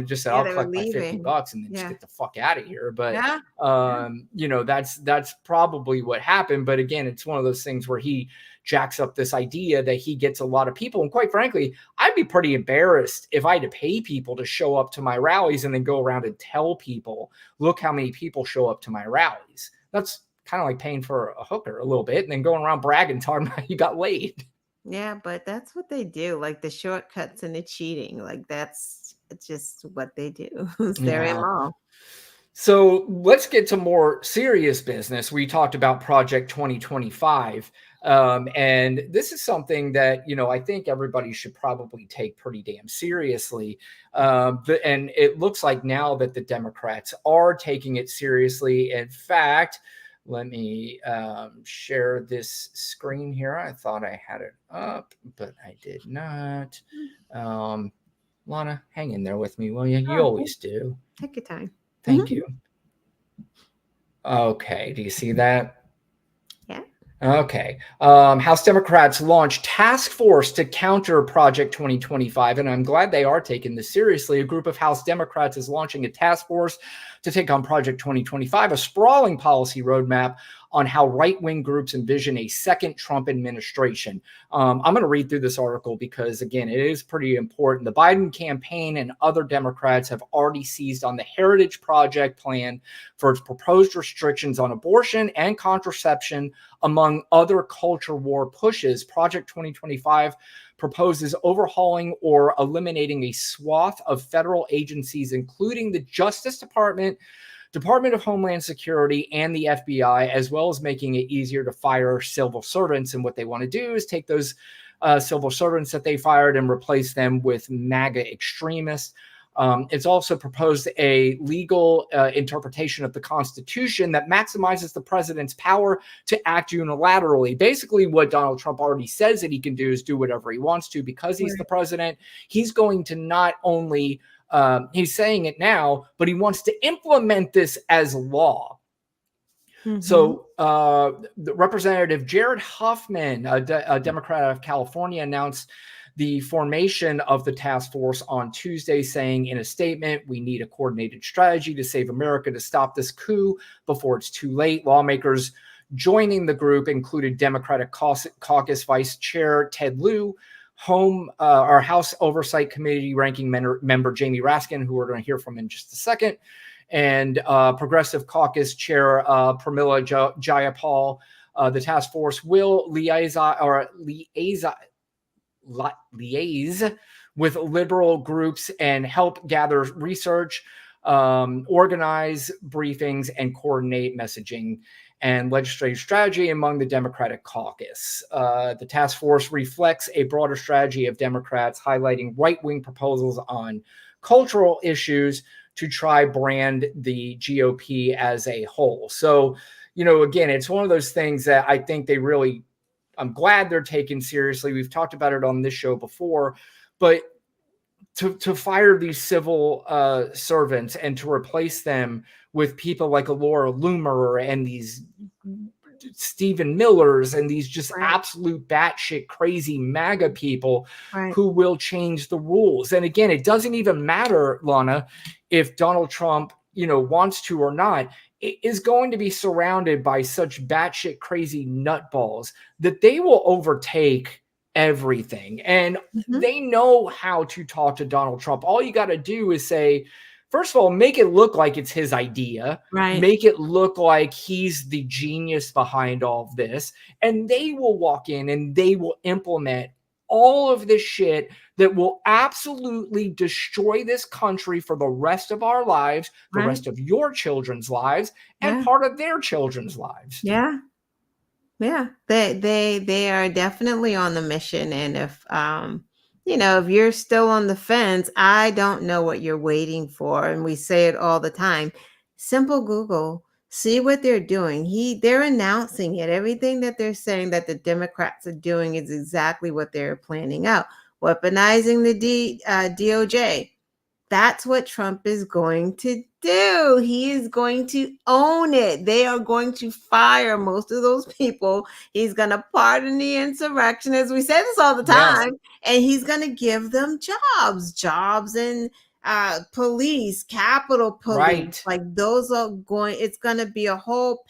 Just said, I'll collect my $50 and then just get the fuck out of here. But you know, that's probably what happened. But again, it's one of those things where he jacks up this idea that he gets a lot of people. And quite frankly, I'd be pretty embarrassed if I had to pay people to show up to my rallies and then go around and tell people, look how many people show up to my rallies. That's kind of like paying for a hooker a little bit and then going around bragging, talking about you got laid. Yeah, but that's what they do. Like, the shortcuts and the cheating. Like, that's just what they do. It's their MO. So let's get to more serious business. We talked about Project 2025. And this is something that, I think everybody should probably take pretty damn seriously. And it looks like now that the Democrats are taking it seriously. In fact, let me share this screen here. I thought I had it up, but I did not. Lana, hang in there with me, will you? You always do. Take your time. Thank you. Okay, do you see that? Yeah. Okay. House Democrats launched task force to counter Project 2025, and I'm glad they are taking this seriously. A group of House Democrats is launching a task force to take on Project 2025, a sprawling policy roadmap on how right-wing groups envision a second Trump administration. I'm going to read through this article because, again, it is pretty important. The Biden campaign and other Democrats have already seized on the Heritage Project plan for its proposed restrictions on abortion and contraception, among other culture war pushes. Project 2025 proposes overhauling or eliminating a swath of federal agencies, including the Justice Department, Department of Homeland Security, and the FBI, as well as making it easier to fire civil servants. And what they want to do is take those civil servants that they fired and replace them with MAGA extremists. It's also proposed a legal interpretation of the Constitution that maximizes the president's power to act unilaterally. Basically, what Donald Trump already says that he can do is do whatever he wants to because he's the president. He's going to not only he's saying it now, but he wants to implement this as law. So the Representative Jared Huffman, a Democrat out of California, announced the formation of the task force on Tuesday, saying in a statement, "We need a coordinated strategy to save America, to stop this coup before it's too late." Lawmakers joining the group included Democratic Caucus Vice Chair Ted Lieu, our House Oversight Committee ranking member Jamie Raskin, who we're going to hear from in just a second, and Progressive Caucus Chair Pramila Jayapal. The task force will liaise with liberal groups and help gather research, organize briefings, and coordinate messaging and legislative strategy among the Democratic caucus. The task force reflects a broader strategy of Democrats highlighting right-wing proposals on cultural issues to try brand the GOP as a whole. So, again, it's one of those things that I think I'm glad they're taken seriously. We've talked about it on this show before, but to fire these civil servants and to replace them with people like a Laura Loomer and these Stephen Millers and these just absolute batshit crazy MAGA people who will change the rules. And again, it doesn't even matter, Lana, if Donald Trump, wants to or not. It is going to be surrounded by such batshit crazy nutballs that they will overtake everything. And they know how to talk to Donald Trump. All you got to do is say, first of all, make it look like it's his idea. Make it look like he's the genius behind all of this. And they will walk in and they will implement all of this shit that will absolutely destroy this country for the rest of our lives, the rest of your children's lives, and part of their children's lives. Yeah. They are definitely on the mission. And if if you're still on the fence, I don't know what you're waiting for. And we say it all the time. Simple Google. See what they're doing. They're announcing it. Everything that they're saying that the Democrats are doing is exactly what they're planning out. Weaponizing the DOJ. That's what Trump is going to do. He is going to own it. They are going to fire most of those people. He's going to pardon the insurrectionists. We say this all the time. And he's going to give them jobs in police, Capitol Police. Like those are it's going to be a whole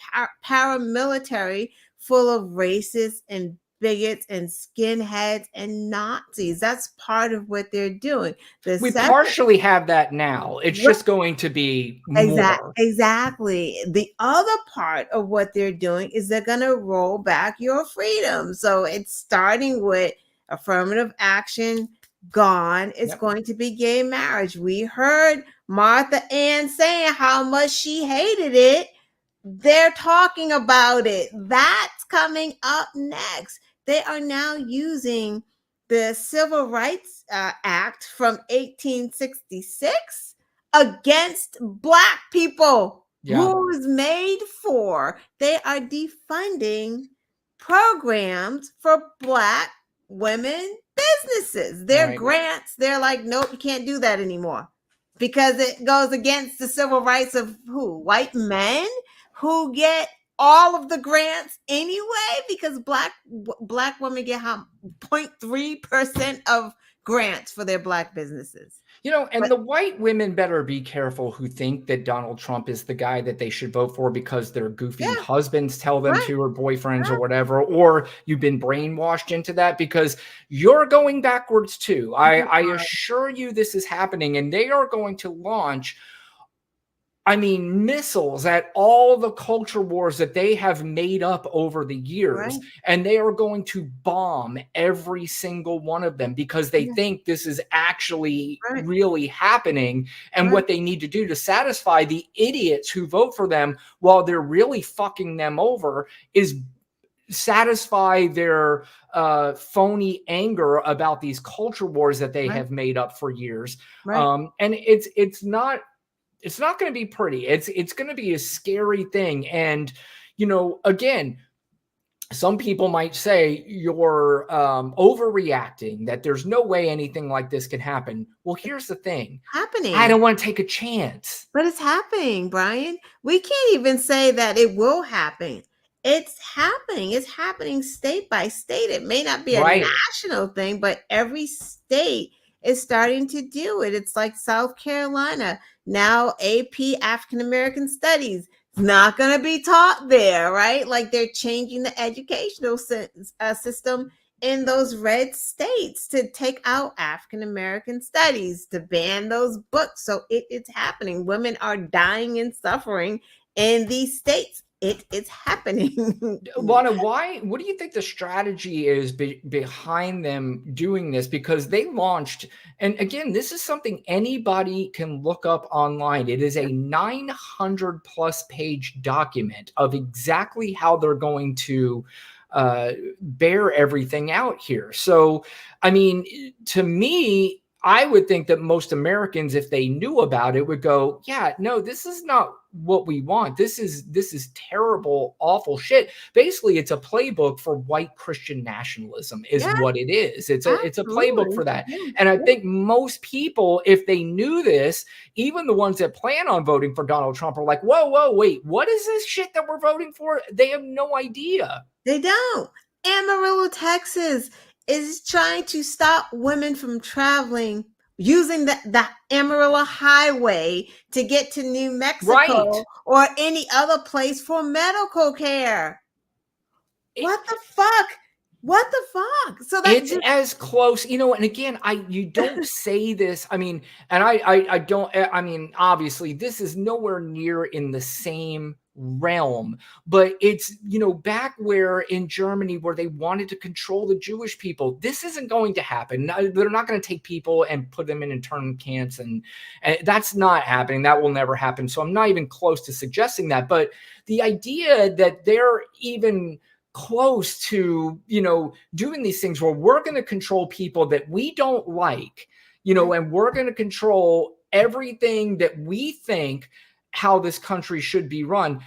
paramilitary full of racists and bigots and skinheads and Nazis. That's part of what they're doing. We partially have that now. It's just going to be more. Exactly. The other part of what they're doing is they're going to roll back your freedom. So it's starting with affirmative action gone. It's going to be gay marriage. We heard Martha Ann saying how much she hated it. They're talking about it. That's coming up next. They are now using the Civil Rights Act from 1866 against Black people. Yeah. Who's made for? They are defunding programs for Black women businesses. Their Right. grants, they're like, nope, you can't do that anymore because it goes against the civil rights of who? White men who get all of the grants anyway because black women get 0.3% of grants for their Black businesses. And the white women better be careful who think that Donald Trump is the guy that they should vote for because their goofy husbands tell them to, or boyfriends or whatever, or you've been brainwashed into that, because you're going backwards too. I assure you this is happening, and they are going to launch missiles at all the culture wars that they have made up over the years. And they are going to bomb every single one of them because they think this is actually really happening. And what they need to do to satisfy the idiots who vote for them while they're really fucking them over is satisfy their phony anger about these culture wars that they have made up for years. And it's not going to be pretty. It's going to be a scary thing. And, again, some people might say you're overreacting, that there's no way anything like this can happen. Well, here's the thing. Happening. I don't want to take a chance. But it's happening, Brian. We can't even say that it will happen. It's happening. It's happening state by state. It may not be a national thing, but every state is starting to do it. It's like South Carolina. Now AP African American Studies is not going to be taught there, right? Like they're changing the educational system in those red states to take out African American Studies, to ban those books. So it's happening. Women are dying and suffering in these states. It's happening. Lana, what do you think the strategy is behind them doing this? Because they launched, and again, this is something anybody can look up online. It is a 900 plus page document of exactly how they're going to bear everything out here. So, to me, I would think that most Americans, if they knew about it, would go, yeah, no, this is not what we want. This is terrible, awful shit. Basically, it's a playbook for white Christian nationalism is what it is. It's a playbook for that. And I think most people, if they knew this, even the ones that plan on voting for Donald Trump are like, whoa, wait, what is this shit that we're voting for? They have no idea. They don't. Amarillo, Texas is trying to stop women from traveling using the Amarillo Highway to get to New Mexico or any other place for medical care. What the fuck? So it's as close, and again, you don't say this. I don't, obviously this is nowhere near in the same realm, but it's, back where in Germany where they wanted to control the Jewish people, this isn't going to happen. They're not going to take people and put them in internment camps, and that's not happening. That will never happen. So I'm not even close to suggesting that, but the idea that they're even close to, doing these things where we're going to control people that we don't like, and we're going to control everything that we think how this country should be run.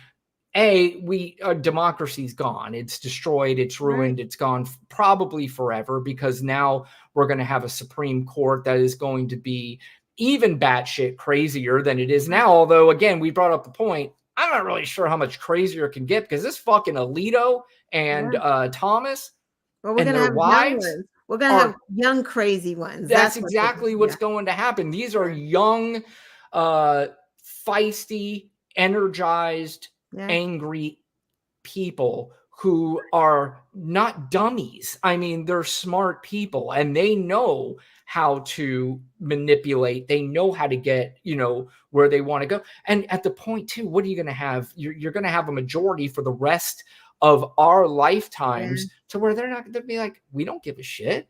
Democracy's gone. It's destroyed. It's ruined. It's gone probably forever, because now we're going to have a Supreme Court that is going to be even batshit crazier than it is now. Although, again, we brought up the point, I'm not really sure how much crazier it can get, because this fucking Alito and Thomas we're and gonna their have wives, we're going to have young crazy ones. That's exactly what's going to happen. These are young, feisty, energized, angry people who are not dummies. They're smart people, and they know how to manipulate. They know how to get, where they want to go. And at the point too, what are you going to have? You're going to have a majority for the rest of our lifetimes to where they're not going to be like, we don't give a shit.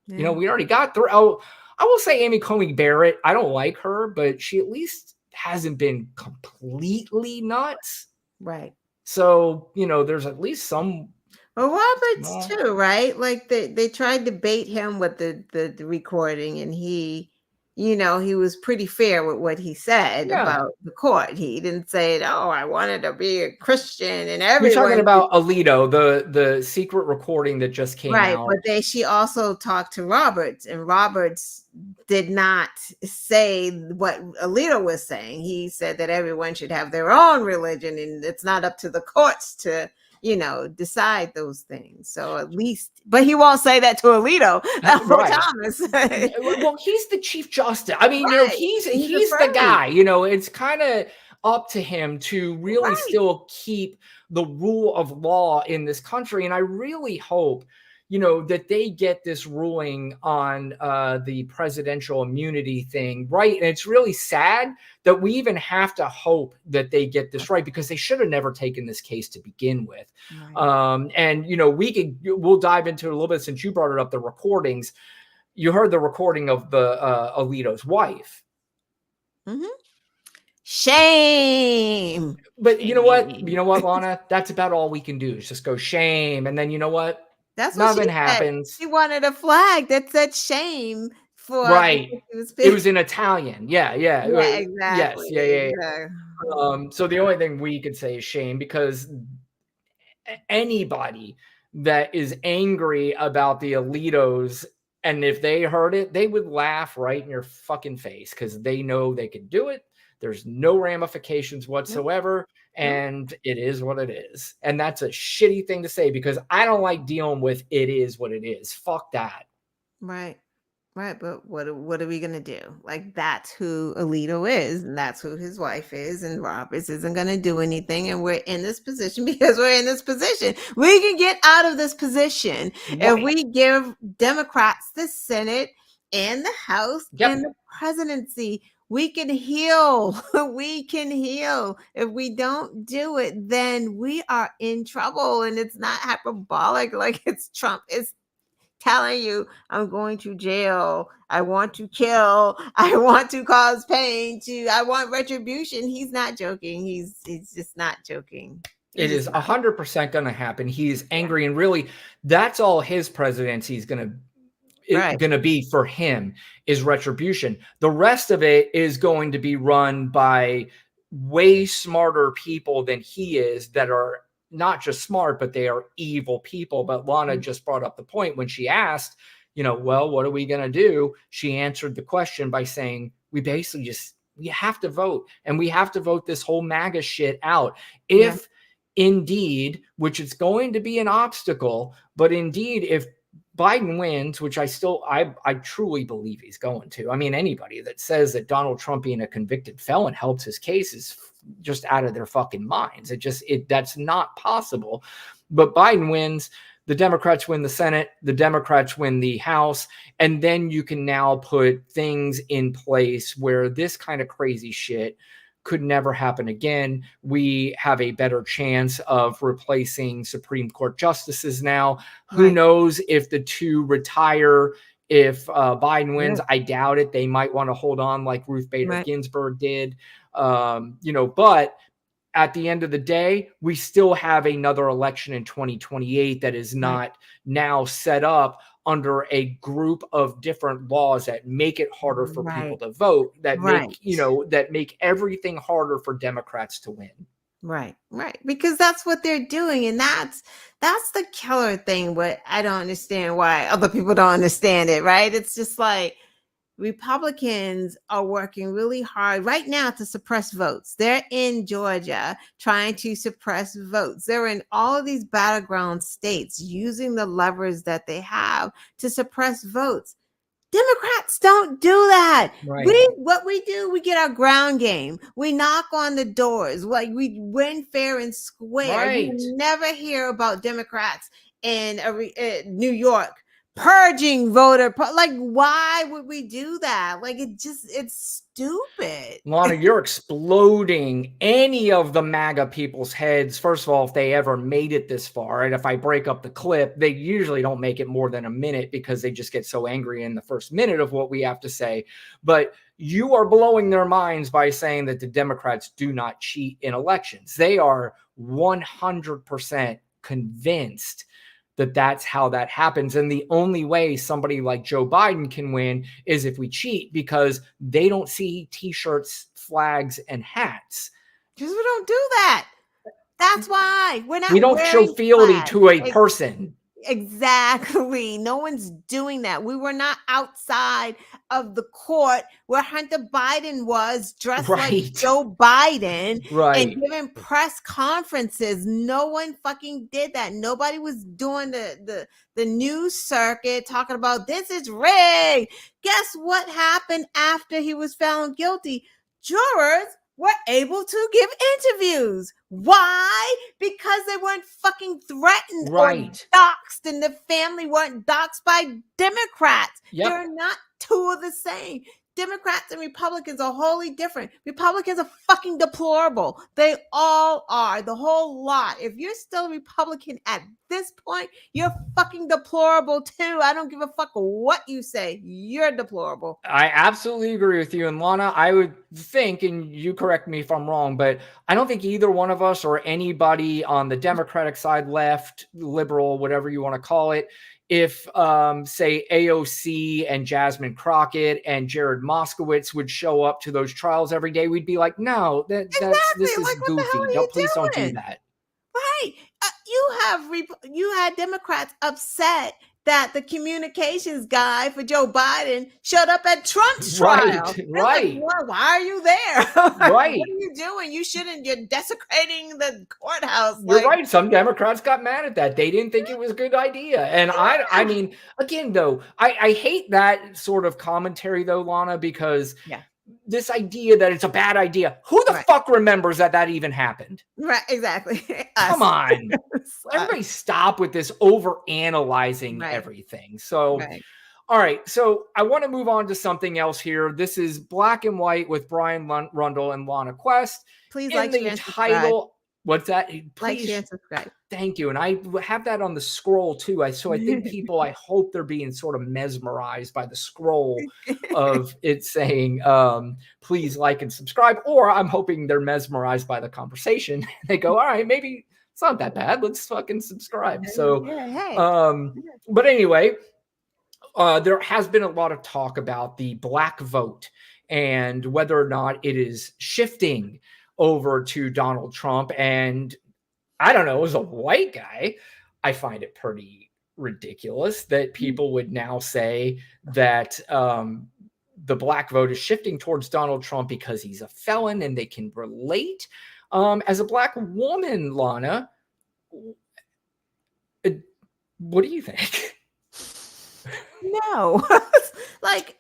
We already got through. I will say Amy Coney Barrett, I don't like her, but she at least hasn't been completely nuts. Right. So, there's at least some. Well, Roberts Well, too, right? Like they tried to bait him with the recording, and he was pretty fair with what he said yeah. about the court. He didn't say, "Oh, I wanted to be a Christian and You're talking everyone." about Alito, the secret recording that just came Right, out. but she also talked to Roberts, and Roberts did not say what Alito was saying. He said that everyone should have their own religion, and it's not up to the courts to, decide those things. So at least, but he won't say that to Alito, Right. Thomas. Well, he's the Chief Justice. I mean, Right. he's He's the afraid. guy. It's kind of up to him to really Right. still keep the rule of law in this country. And I really hope, that they get this ruling on the presidential immunity thing right. And it's really sad that we even have to hope that they get this right, because they should have never taken this case to begin with. Right. And we'll dive into it a little bit, since you brought it up, the recordings. You heard the recording of the Alito's wife. Mm-hmm. Shame. But you know what, Lana? That's about all we can do, is just go shame. And then you know what? That's what Nothing she happens. Said. She wanted a flag that said shame for right. It was in Italian. Yeah. Exactly. Yes. Yeah. So the only thing we could say is shame, because anybody that is angry about the Alitos, and if they heard it, they would laugh right in your fucking face, because they know they can do it. There's no ramifications whatsoever. And it is what it is. And that's a shitty thing to say, because I don't like dealing with it is what it is. Fuck that. Right. But what are we going to do? Like, that's who Alito is, and that's who his wife is, and Roberts isn't going to do anything. And we're in this position because we're in this position. We can get out of this position if we give Democrats the Senate and the House and the presidency. We can heal. We can heal. If we don't do it, then we are in trouble. And it's not hyperbolic like it's Trump. It's telling you, I'm going to jail. I want to kill. I want to cause pain. I want retribution. He's not joking. He's just not joking. It is 100% going to happen. He's angry, and really, that's all his presidency is going to be for him, is retribution. The rest of it is going to be run by way smarter people than he is, that are not just smart, but they are evil people. But Lana just brought up the point when she asked, well, what are we going to do? She answered the question by saying, we have to vote, and we have to vote this whole MAGA shit out. If indeed, which is going to be an obstacle, but indeed, if Biden wins, which I truly believe he's going to. I mean, anybody that says that Donald Trump being a convicted felon helps his case is just out of their fucking minds. That's not possible. But Biden wins, the Democrats win the Senate, the Democrats win the House, and then you can now put things in place where this kind of crazy shit could never happen again. We have a better chance of replacing Supreme Court justices now. Who knows if the two retire, if Biden wins? I doubt it. They might want to hold on like Ruth Bader Ginsburg did. But at the end of the day, we still have another election in 2028 that is not now set up under a group of different laws that make it harder for people to vote, that make everything harder for Democrats to win. Right. Because that's what they're doing. And that's the killer thing. What I don't understand why other people don't understand it, right? It's just like, Republicans are working really hard right now to suppress votes. They're in Georgia trying to suppress votes. They're in all of these battleground states using the levers that they have to suppress votes. Democrats don't do that. What we do, we get our ground game. We knock on the doors. Like, we win fair and square. You never hear about Democrats in New York purging voter, like, why would we do that? Like, it's stupid. Lana, you're exploding any of the MAGA people's heads. First of all, if they ever made it this far, and if I break up the clip, they usually don't make it more than a minute, because they just get so angry in the first minute of what we have to say. But you are blowing their minds by saying that the Democrats do not cheat in elections. They are 100% convinced that that's how that happens. And the only way somebody like Joe Biden can win is if we cheat, because they don't see t-shirts, flags, and hats. Because we don't do that. That's why we're not. We don't show fealty flags. to a person. Exactly. No one's doing that. We were not outside of the court where Hunter Biden was dressed like Joe Biden and giving press conferences. No one fucking did that. Nobody was doing the news circuit talking about this is rigged. Guess what happened after he was found guilty? Jurors were able to give interviews. Why? Because they weren't fucking threatened or doxxed, and the family weren't doxxed by Democrats. They're not two of the same. Democrats and Republicans are wholly different. Republicans are fucking deplorable. They all are, the whole lot. If you're still a Republican at this point, you're fucking deplorable too. I don't give a fuck what you say. You're deplorable. I absolutely agree with you. And Lana, I would think, and you correct me if I'm wrong, but I don't think either one of us or anybody on the Democratic side, left, liberal, whatever you want to call it, if say AOC and Jasmine Crockett and Jared Moskowitz would show up to those trials every day, we'd be like, no, this is like, goofy. Please don't do that. Right. You had Democrats upset that the communications guy for Joe Biden showed up at Trump's trial. Right. Like, why are you there? Right. What are you doing? You're desecrating the courthouse. You're right. Some Democrats got mad at that. They didn't think it was a good idea. And I mean, again, though, I hate that sort of commentary, though, Lana, because this idea that it's a bad idea. Who the fuck remembers that even happened? Right, exactly. Come on. Everybody stop with this over analyzing everything. So, all right. So I want to move on to something else here. This is Black and White with Brian Rundle and Lana Quest. Please like the title. What's that? Please like, share, and subscribe. Thank you. And I have that on the scroll too. So I think people, I hope they're being sort of mesmerized by the scroll of it saying, please like and subscribe. Or I'm hoping they're mesmerized by the conversation. They go, all right, maybe it's not that bad. Let's fucking subscribe. So, but anyway, there has been a lot of talk about the black vote and whether or not it is shifting over to Donald Trump. And I don't know, as a white guy, I find it pretty ridiculous that people would now say that the black vote is shifting towards Donald Trump because he's a felon and they can relate. As a black woman, Lana, what do you think? No, like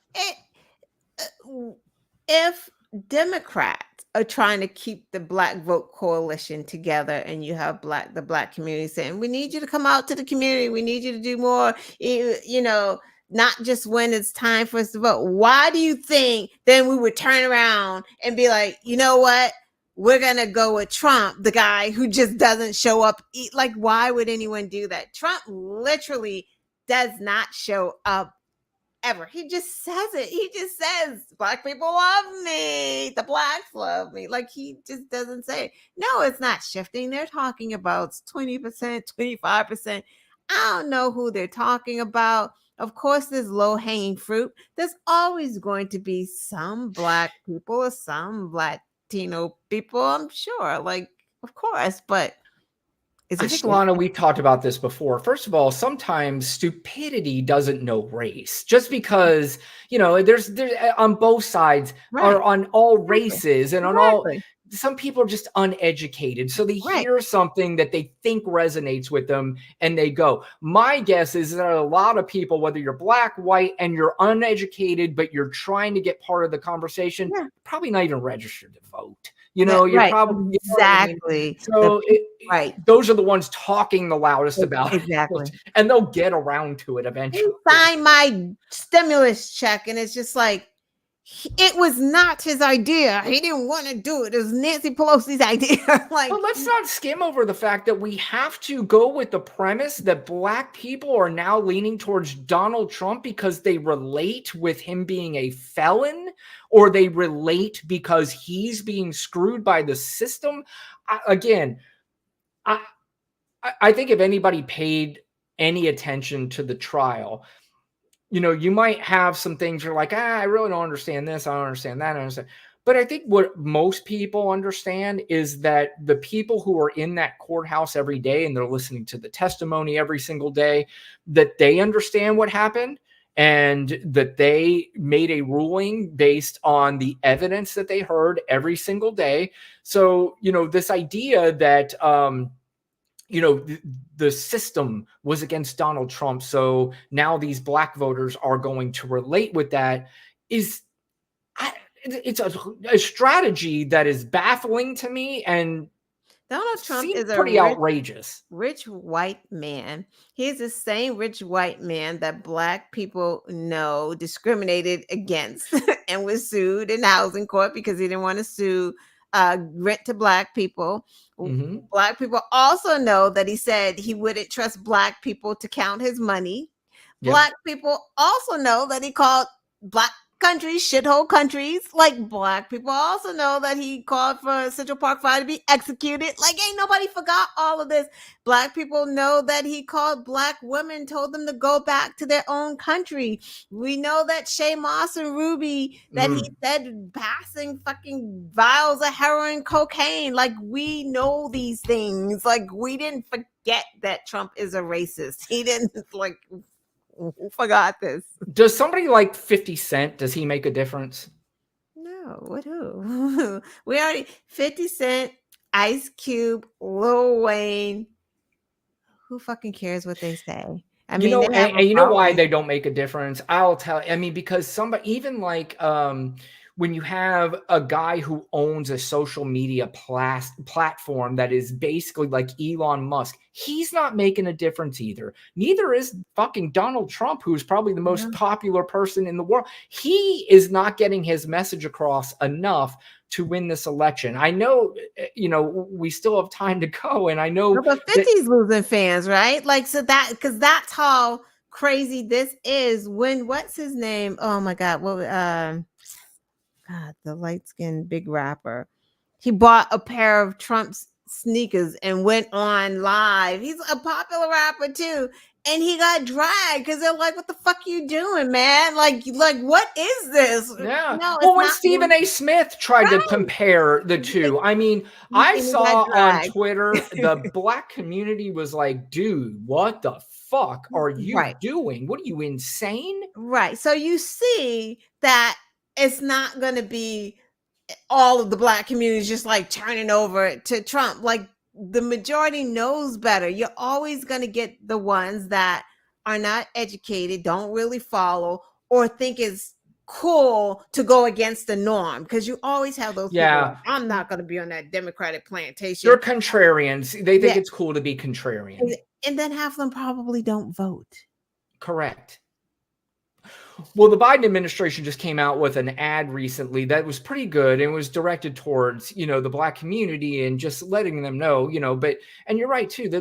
if Democrats are trying to keep the Black Vote Coalition together, and you have the black community saying, we need you to come out to the community. We need you to do more, you know, not just when it's time for us to vote. Why do you think then we would turn around and be like, you know what? We're going to go with Trump, the guy who just doesn't show up. Like, why would anyone do that? Trump literally does not show up ever. He just says it. He just says, black people love me. The blacks love me. Like, he just doesn't say it. No, it's not shifting. They're talking about 20%, 25%. I don't know who they're talking about. Of course, there's low-hanging fruit. There's always going to be some black people or some Latino people, I'm sure. Like, of course, but I think, Lana, we talked about this before. First of all, sometimes stupidity doesn't know race. Just because, you know, there's on both sides or on all races and on all, some people are just uneducated. So they hear something that they think resonates with them and they go. My guess is that a lot of people, whether you're black, white, and you're uneducated, but you're trying to get part of the conversation, probably not even registered to vote. You know, you're probably exactly. You know what I mean? So those are the ones talking the loudest about it, and they'll get around to it eventually. You sign my stimulus check, and it's just like, It was not his idea. He didn't want to do it. It was Nancy Pelosi's idea. Like, But let's not skim over the fact that we have to go with the premise that black people are now leaning towards Donald Trump because they relate with him being a felon, or they relate because he's being screwed by the system. Again, I think if anybody paid any attention to the trial, you might have some things you're like, I really don't understand this. I don't understand that. I don't understand. But I think what most people understand is that the people who are in that courthouse every day and they're listening to the testimony every single day, that they understand what happened and that they made a ruling based on the evidence that they heard every single day. So, this idea that, the system was against Donald Trump, so now these black voters are going to relate with that, it's a strategy that is baffling to me and Donald Trump seems is a pretty outrageous. rich white man. He's the same rich white man that black people know discriminated against and was sued in housing court because he didn't want to sue rent to black people. Mhm. Black people also know that he said he wouldn't trust black people to count his money. Yep. Black people also know that he called black countries shithole countries. Like, black people also know that he called for Central Park Five to be executed. Like, ain't nobody forgot all of this. Black people know that he called black women, told them to go back to their own country. We know that Shay Moss and Ruby, that he said passing fucking vials of heroin, cocaine. Like, we know these things. Like, we didn't forget that Trump is a racist. He didn't, like, who forgot this? Does somebody like 50 Cent, does he make a difference? No, what who? We already 50 Cent, Ice Cube, Lil Wayne. Who fucking cares what they say? I mean, they have a and you know why following. they don't make a difference? I'll tell. I mean, because somebody, even like when you have a guy who owns a social media platform that is basically like Elon Musk, he's not making a difference either. Neither is fucking Donald Trump, who's probably the most popular person in the world. He is not getting his message across enough to win this election. I know, we still have time to go, and I know No, but 50's losing fans, right? Like, so that, because that's how crazy this is. When, what's his name? Oh my God, God, the light-skinned big rapper. He bought a pair of Trump's sneakers and went on live. He's a popular rapper too. And he got dragged because they're like, what the fuck are you doing, man? Like, what is this? Yeah. No, Well, when not Stephen A. Smith tried to compare the two, I mean, I and he saw got on dragged. Twitter, the black community was like, dude, what the fuck are you Right. doing? What are you, insane? Right. So you see that it's not going to be all of the black communities just like turning over to Trump. Like, the majority knows better. You're always going to get the ones that are not educated, don't really follow, or think it's cool to go against the norm, because you always have those people Yeah. like, I'm not going to be on that Democratic plantation. They're contrarians. They think Yeah. it's cool to be contrarian. And then half of them probably don't vote. Correct. Well, the Biden administration just came out with an ad recently that was pretty good and was directed towards, the black community and just letting them know, and you're right too, the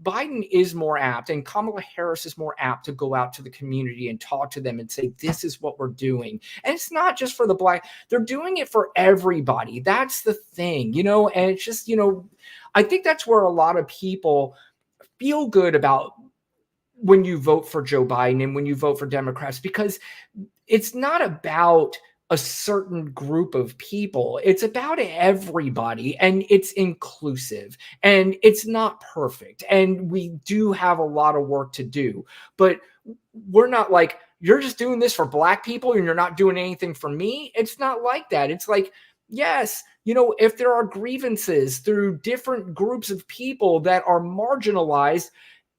Biden is more apt, and Kamala Harris is more apt to go out to the community and talk to them and say, this is what we're doing. And it's not just for the black, they're doing it for everybody. That's the thing, and it's just, I think that's where a lot of people feel good about when you vote for Joe Biden and when you vote for Democrats, because it's not about a certain group of people. It's about everybody, and it's inclusive, and it's not perfect. And we do have a lot of work to do, but we're not like, you're just doing this for black people and you're not doing anything for me. It's not like that. It's like, yes, if there are grievances through different groups of people that are marginalized,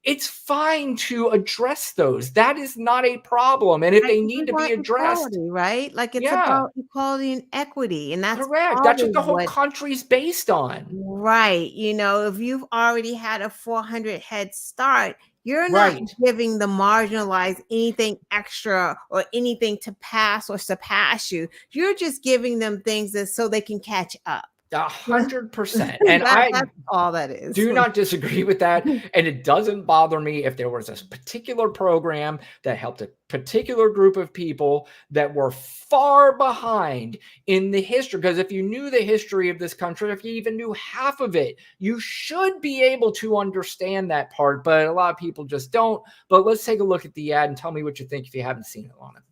it's fine to address those. That is not a problem. And if they need to be addressed, equality, right? Like, it's about equality and equity. And that's correct. That's what the whole always country's based on. right. If you've already had a 400 head start, You're not Right. giving the marginalized anything extra or anything to pass or surpass you. You're just giving them things that so they can catch up. 100%. And That's all that is. do not disagree with that. And it doesn't bother me if there was a particular program that helped a particular group of people that were far behind in the history. Because if you knew the history of this country, if you even knew half of it, you should be able to understand that part. But a lot of people just don't. But let's take a look at the ad and tell me what you think if you haven't seen it, Lana.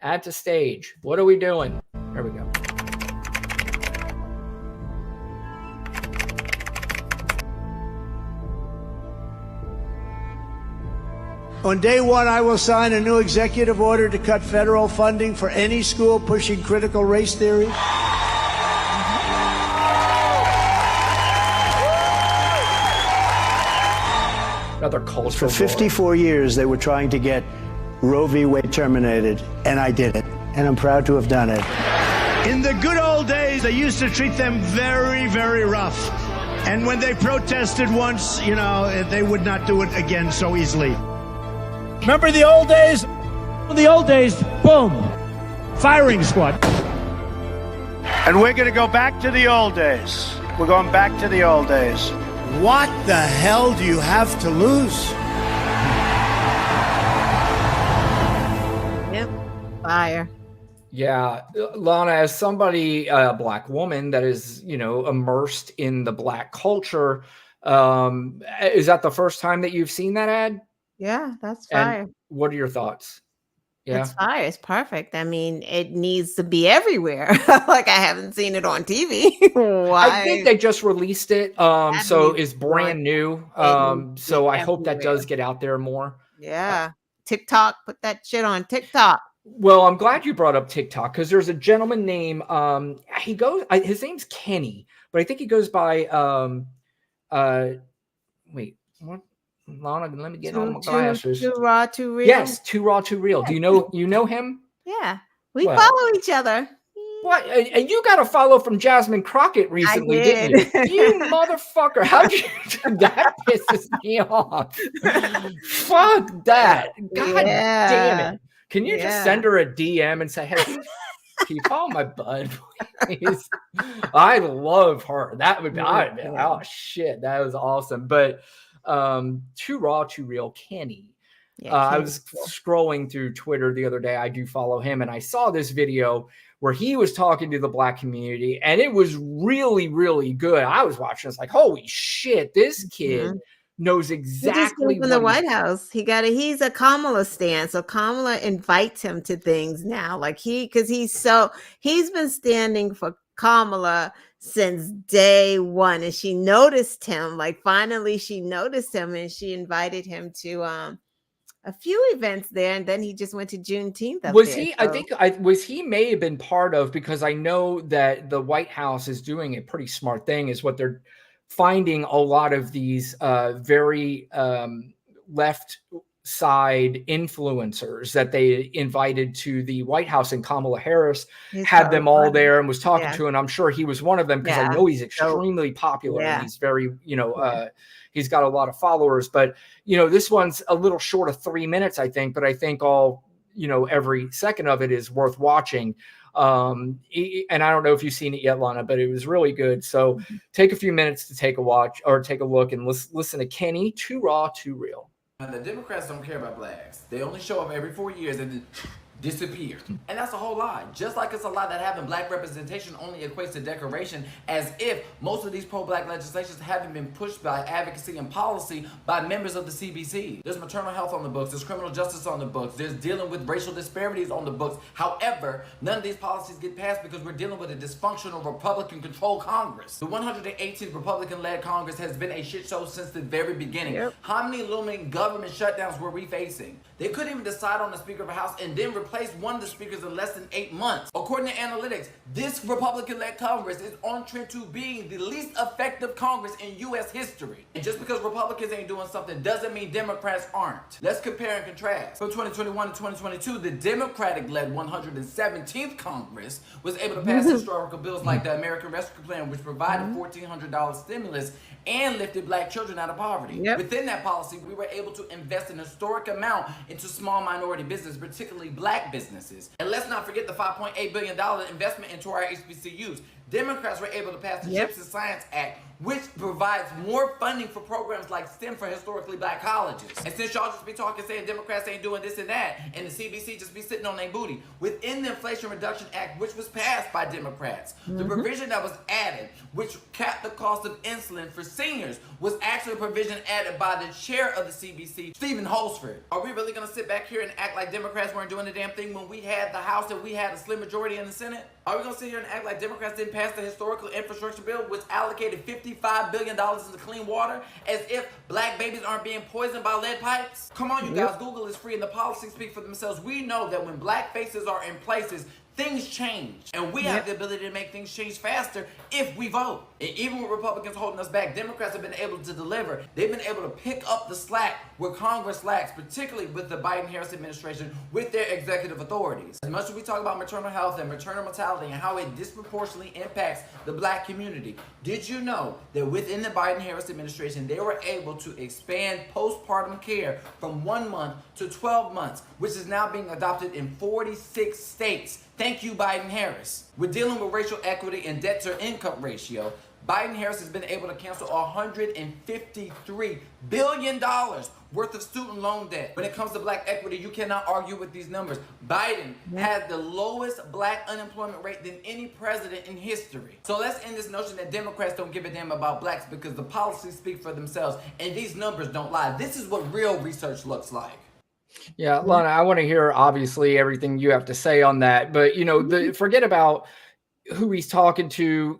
Add to stage. What are we doing? There we go. On day one, I will sign a new executive order to cut federal funding for any school pushing critical race theory. Another cultural For 54 years, they were trying to get Roe v. Wade terminated, and I did it. And I'm proud to have done it. In the good old days, they used to treat them very, very rough. And when they protested once, you know, they would not do it again so easily. Remember the old days? In the old days, boom, firing squad. And we're going to go back to the old days. We're going back to the old days. What the hell do you have to lose? Yep. Fire. Yeah, Lana, as somebody, a black woman that is, you know, immersed in the black culture, is that the first time that you've seen that ad? Yeah, that's fire. And what are your thoughts? Yeah, It's fire. It's perfect. I mean, it needs to be everywhere. Like I haven't seen it on TV. Why? I think they just released it, so needs it's to brand new. needs to So be I hope that everywhere. does get out there more. Yeah. TikTok, put that shit on TikTok. Well, I'm glad you brought up TikTok because there's a gentleman named his name's Kenny, but I think he goes by wait, what? Lana, let me get on my glasses. Too raw, too real. Yes, Too Raw, Too Real. Do you know him? Yeah. We Well, follow each other. What? And you got a follow from Jasmine Crockett recently, didn't you? You motherfucker! How'd you do that? Pisses me off. Fuck that! God damn it! Can you just send her a DM and say, "Hey, can you follow my bud, please?" I love her. That would be. Oh shit, that was awesome. But Too Raw, Too Real, Kenny. Yeah, I was scrolling through Twitter the other day. I do follow him, and I saw this video where he was talking to the black community, and it was really, really good. I was watching. It's like, holy shit, this kid knows exactly in the White House. He's a Kamala stan, so Kamala invites him to things now. Like he's been standing for Kamala since day one, and she noticed him. Like finally, she noticed him, and she invited him to a few events there, and then he just went to Juneteenth. Was he? So. I think he may have been part of, because I know that the White House is doing a pretty smart thing. Is what they're finding a lot of these very left side influencers that they invited to the White House, and Kamala Harris had them all there and was talking to, and I'm sure he was one of them because I know he's extremely popular and he's very, he's got a lot of followers. But this one's a little short of 3 minutes, I think, but I think every second of it is worth watching. And I don't know if you've seen it yet, Lana, but it was really good. So take a few minutes to take a watch or take a look and listen to Kenny, Too Raw, Too Real. The Democrats don't care about blacks. They only show up every 4 years and then disappear. And that's a whole lie. Just like it's a lie that having black representation only equates to decoration, as if most of these pro-black legislations haven't been pushed by advocacy and policy by members of the CBC. There's maternal health on the books, there's criminal justice on the books, there's dealing with racial disparities on the books. However, none of these policies get passed because we're dealing with a dysfunctional Republican-controlled Congress. The 118th Republican-led Congress has been a shit show since the very beginning. How many looming government shutdowns were we facing? They couldn't even decide on the Speaker of the House and then replace replace one of the speakers in less than 8 months. According to analytics, this Republican-led Congress is on trend to being the least effective Congress in U.S. history. And just because Republicans ain't doing something doesn't mean Democrats aren't. Let's compare and contrast. From 2021 to 2022, the Democratic-led 117th Congress was able to pass historical bills like the American Rescue Plan, which provided $1,400 stimulus and lifted black children out of poverty. Yep. Within that policy, we were able to invest an historic amount into small minority business, particularly black businesses. And let's not forget the $5.8 billion investment into our HBCUs. Democrats were able to pass the CHIPS and Science Act, which provides more funding for programs like STEM for historically black colleges. And since y'all just be talking saying Democrats ain't doing this and that, and the CBC just be sitting on their booty, within the Inflation Reduction Act, which was passed by Democrats, the provision that was added, which capped the cost of insulin for seniors, was actually a provision added by the chair of the CBC, Stephen Holsford. Are we really gonna sit back here and act like Democrats weren't doing the damn thing when we had the House and we had a slim majority in the Senate? Are we gonna sit here and act like Democrats didn't pass the historical infrastructure bill, which allocated $55 billion into clean water, as if black babies aren't being poisoned by lead pipes? Come on, you guys, Google is free and the policies speak for themselves. We know that when black faces are in places, things change. And we have the ability to make things change faster if we vote. And even with Republicans holding us back, Democrats have been able to deliver. They've been able to pick up the slack where Congress lacks, particularly with the Biden-Harris administration, with their executive authorities. As much as we talk about maternal health and maternal mortality and how it disproportionately impacts the black community, did you know that within the Biden-Harris administration, they were able to expand postpartum care from 1 month to 12 months, which is now being adopted in 46 states. Thank you, Biden-Harris. We're dealing with racial equity and debt-to-income ratio. Biden-Harris has been able to cancel $153 billion worth of student loan debt. When it comes to black equity, you cannot argue with these numbers. Biden had the lowest black unemployment rate than any president in history. So let's end this notion that Democrats don't give a damn about blacks, because the policies speak for themselves and these numbers don't lie. This is what real research looks like. Yeah, Lana, I want to hear obviously everything you have to say on that, but forget about who he's talking to,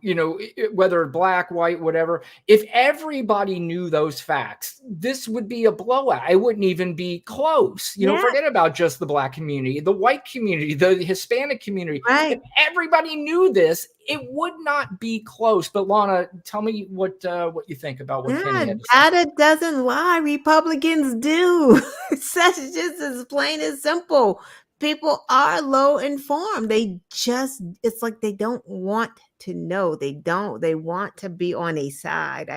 whether black, white, whatever. If everybody knew those facts, this would be a blowout. It wouldn't even be close. Forget about just the black community, the white community, the Hispanic community. Right. If everybody knew this, it would not be close. But Lana, tell me what you think about what Kenny had to say. Data doesn't lie. Republicans do. It's just as plain as simple. People are low informed. It's like they don't want to know. They want to be on a side.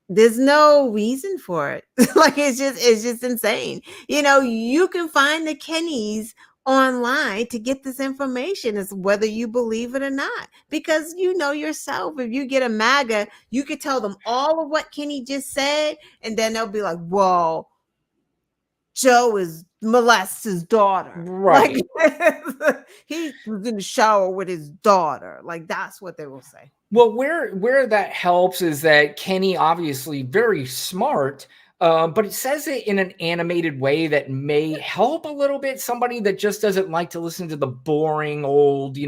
There's no reason for it. Like, it's just insane. You can find the Kennys online to get this information, is whether you believe it or not, because yourself, if you get a MAGA, you could tell them all of what Kenny just said, and then they'll be like, well, Joe molests his daughter. Right. Like, he was in the shower with his daughter. Like, that's what they will say. Well, where that helps is that Kenny, obviously very smart, but it says it in an animated way that may help a little bit somebody that just doesn't like to listen to the boring old,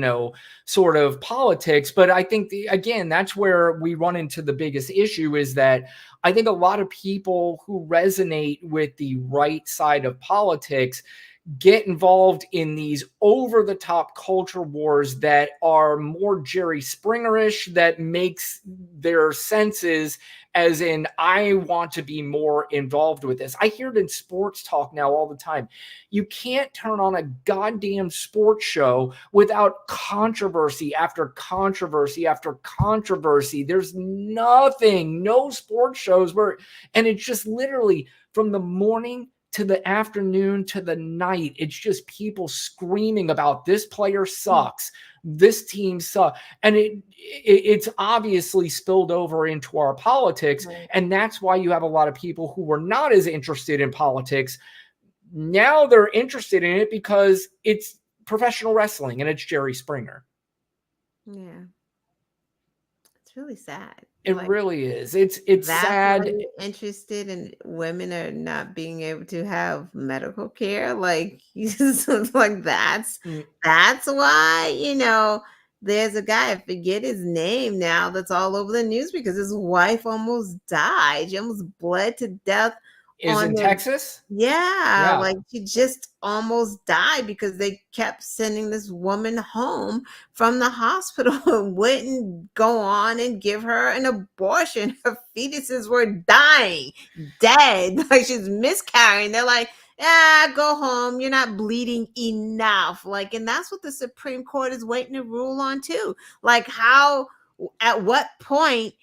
sort of politics. But I think, again, that's where we run into the biggest issue, is that I think a lot of people who resonate with the right side of politics get involved in these over-the-top culture wars that are more Jerry Springer-ish, that makes their senses as in, I want to be more involved with this. I hear it in sports talk now all the time. You can't turn on a goddamn sports show without controversy after controversy after controversy. There's no sports shows and it's just literally from the morning to the afternoon to the night, it's just people screaming about this player sucks, this team sucks. And it's obviously spilled over into our politics. Right. And that's why you have a lot of people who were not as interested in politics. Now they're interested in it because it's professional wrestling and it's Jerry Springer. Yeah. It's really sad. It really is. It's sad. Interested in women are not being able to have medical care. Like, like that's why, there's a guy, I forget his name now, that's all over the news because his wife almost died. She almost bled to death is on in the Texas. yeah, Yeah. like she just almost died because they kept sending this woman home from the hospital and wouldn't go on and give her an abortion. Her fetuses were dying, dead, like she's miscarrying. They're like, yeah, go home. You're not bleeding enough. Like, and that's what the Supreme Court is waiting to rule on too. Like, how, at what point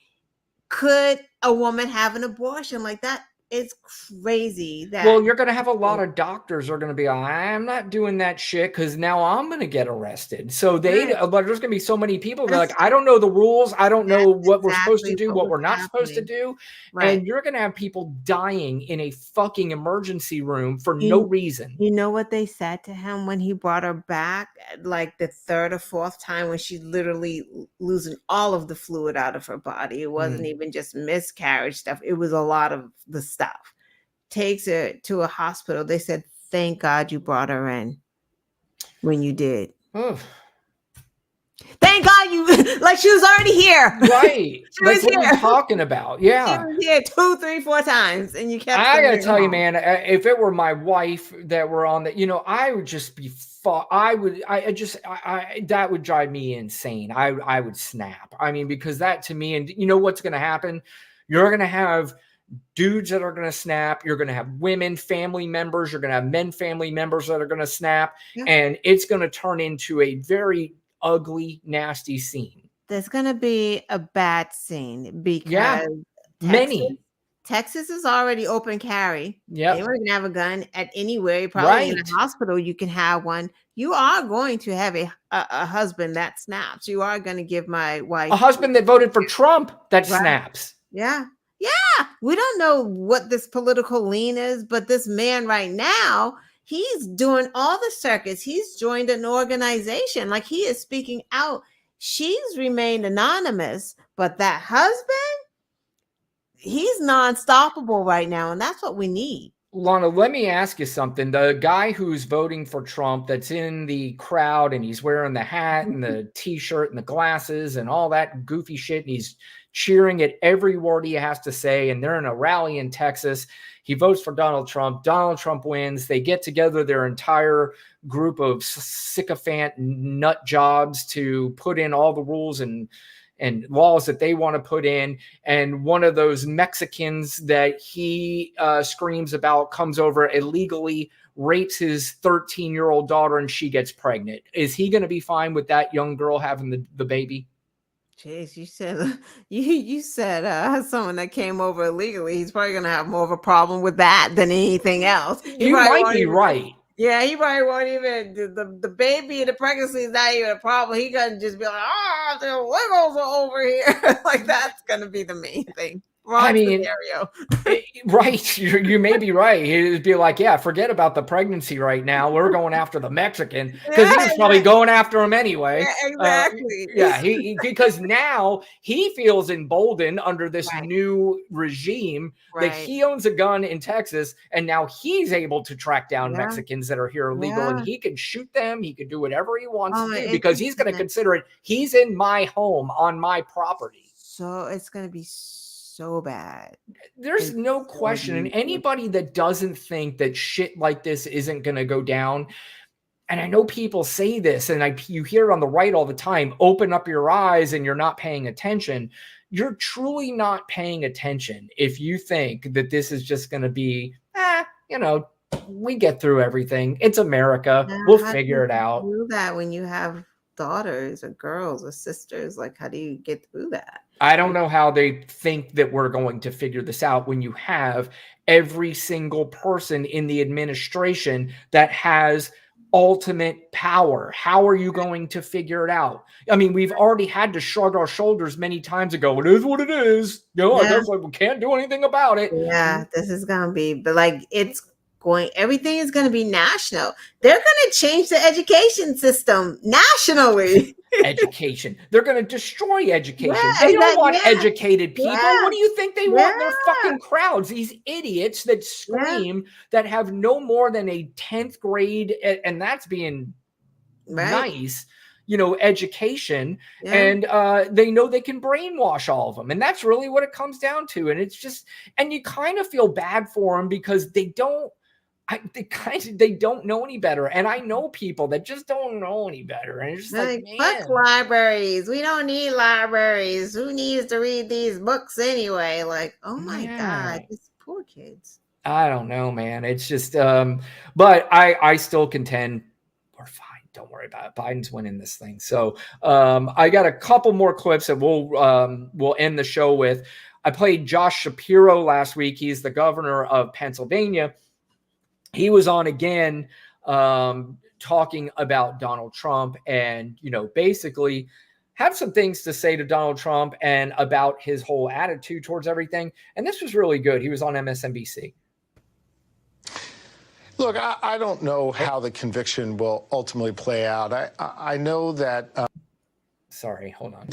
could a woman have an abortion like that? It's crazy that Well, you're going to have a lot of doctors are going to be, I'm not doing that shit because now I'm going to get arrested. So Right. but there's going to be so many people that are That's- like, I don't know the rules. I don't know what we're supposed to exactly do, what what we're was not supposed to happening. do. Right. And you're going to have people dying in a fucking emergency room for You- no reason. You know what they said to him when he brought her back, like the third or fourth time, when she's literally losing all of the fluid out of her body. It wasn't even just miscarriage stuff. It was a lot of the stuff. Takes her to a hospital. They said, thank God you brought her in when you did. Ugh. Thank God you, like she was already here. Right. She Like, was what are here. you talking about? She Yeah. was here 2, 3, 4 times, and you kept. I gotta sending her tell you, home. man, if it were my wife that were on the, I would just be, that would drive me insane. I would snap. I mean, because that to me, and you know what's going to happen? You're going to have dudes that are going to snap. You're going to have women, family members. You're going to have men, family members that are going to snap. Yeah. And it's going to turn into a very ugly, nasty scene. There's gonna be a bad scene because Yeah. Many. Texas is already open carry. Yep. Anyone can have a gun at anywhere. Probably in Right. a hospital, you can have one. You are going to have a husband that snaps. You are going to give my wife A husband that voted for Trump that Right. snaps. Yeah. Yeah. We don't know what this political lean is, but this man right now, he's doing all the circuits. He's joined an organization. Like he is speaking out. She's remained anonymous, but that husband, he's non-stoppable right now. And that's what we need. Lana, let me ask you something. The guy who's voting for Trump that's in the crowd and he's wearing the hat and the t-shirt and the glasses and all that goofy shit, and he's cheering at every word he has to say, and they're in a rally in Texas. He votes for Donald Trump. Donald Trump wins. They get together their entire group of sycophant nut jobs to put in all the rules and laws that they want to put in. And one of those Mexicans that he screams about comes over illegally, rapes his 13-year-old daughter, and she gets pregnant. Is he going to be fine with that young girl having the baby? Jeez, you said you said someone that came over illegally. He's probably gonna have more of a problem with that than anything else. You might be right. Yeah, he probably won't even the baby and the pregnancy is not even a problem. He gonna just be like, oh, the wiggles are over here. Like that's gonna be the main thing. Wrong scenario. Right. You may be right. He'd be like, yeah, forget about the pregnancy right now. We're going after the Mexican because he was probably going after him anyway. Yeah, exactly. Yeah, because now he feels emboldened under this new regime that he owns a gun in Texas, and now he's able to track down Mexicans that are here illegal, and he can shoot them. He can do whatever he wants to do because he's going to consider it. He's in my home on my property. So it's going to be so bad. There's no question. And anybody that doesn't think that shit like this isn't going to go down, and I know people say this, and you hear it on the right all the time, open up your eyes and you're not paying attention. You're truly not paying attention if you think that this is just going to be, we get through everything. It's America. We'll figure it out. Do that when you have daughters or girls or sisters. Like, how do you get through that? I don't know how they think that we're going to figure this out when you have every single person in the administration that has ultimate power. How are you going to figure it out? I mean, we've already had to shrug our shoulders many times ago. It is what it is. I guess we can't do anything about it. Yeah, this is going to be, but like everything is going to be national. They're going to change the education system nationally. Education. They're going to destroy education. They don't want educated people. What do you think they want? Their fucking crowds. These idiots that scream that have no more than a 10th grade, and that's being nice. education, Yeah. and they know they can brainwash all of them. And that's really what it comes down to. And it's just, and you kind of feel bad for them because they don't know any better. And I know people that just don't know any better. And it's just like, fuck man, libraries. We don't need libraries. Who needs to read these books anyway? Like, oh my God, these poor kids. I don't know, man. It's just, but I still contend we're fine. Don't worry about it. Biden's winning this thing. So I got a couple more clips that we'll end the show with. I played Josh Shapiro last week. He's the governor of Pennsylvania. He was on again talking about Donald Trump and, basically have some things to say to Donald Trump and about his whole attitude towards everything. And this was really good. He was on MSNBC. Look, I don't know how the conviction will ultimately play out. I know that. Sorry, hold on.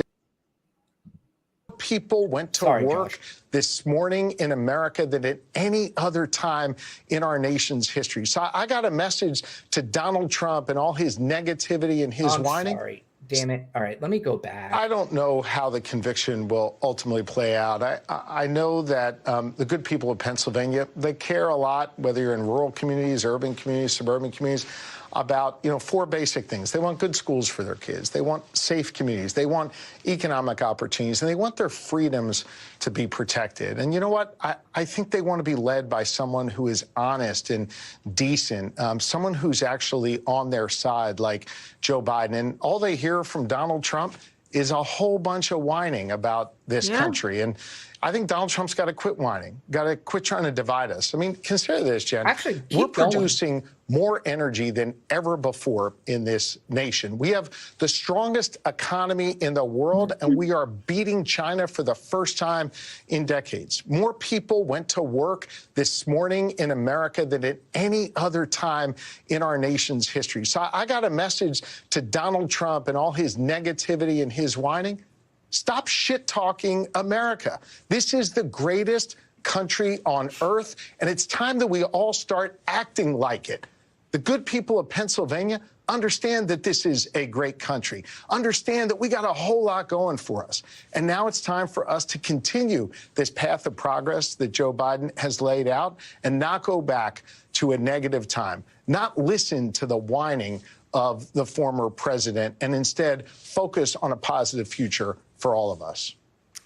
People went to work this morning in America than at any other time in our nation's history. So I got a message to Donald Trump and all his negativity and his whining. Sorry. Damn it. All right, let me go back. I don't know how the conviction will ultimately play out. I know that the good people of Pennsylvania, they care a lot, whether you're in rural communities, urban communities, suburban communities, about, four basic things. They want good schools for their kids. They want safe communities. They want economic opportunities, and they want their freedoms to be protected. And you know what? I think they want to be led by someone who is honest and decent, someone who's actually on their side, like Joe Biden. And all they hear from Donald Trump is a whole bunch of whining about this country. And I think Donald Trump's got to quit whining, got to quit trying to divide us. I mean, consider this, Jen. Actually, we're producing more energy than ever before in this nation. We have the strongest economy in the world, and we are beating China for the first time in decades. More people went to work this morning in America than at any other time in our nation's history. So I got a message to Donald Trump and all his negativity and his whining. Stop shit-talking America. This is the greatest country on earth, and it's time that we all start acting like it. The good people of Pennsylvania understand that this is a great country, understand that we got a whole lot going for us. And now it's time for us to continue this path of progress that Joe Biden has laid out and not go back to a negative time, not listen to the whining of the former president, and instead focus on a positive future for all of us.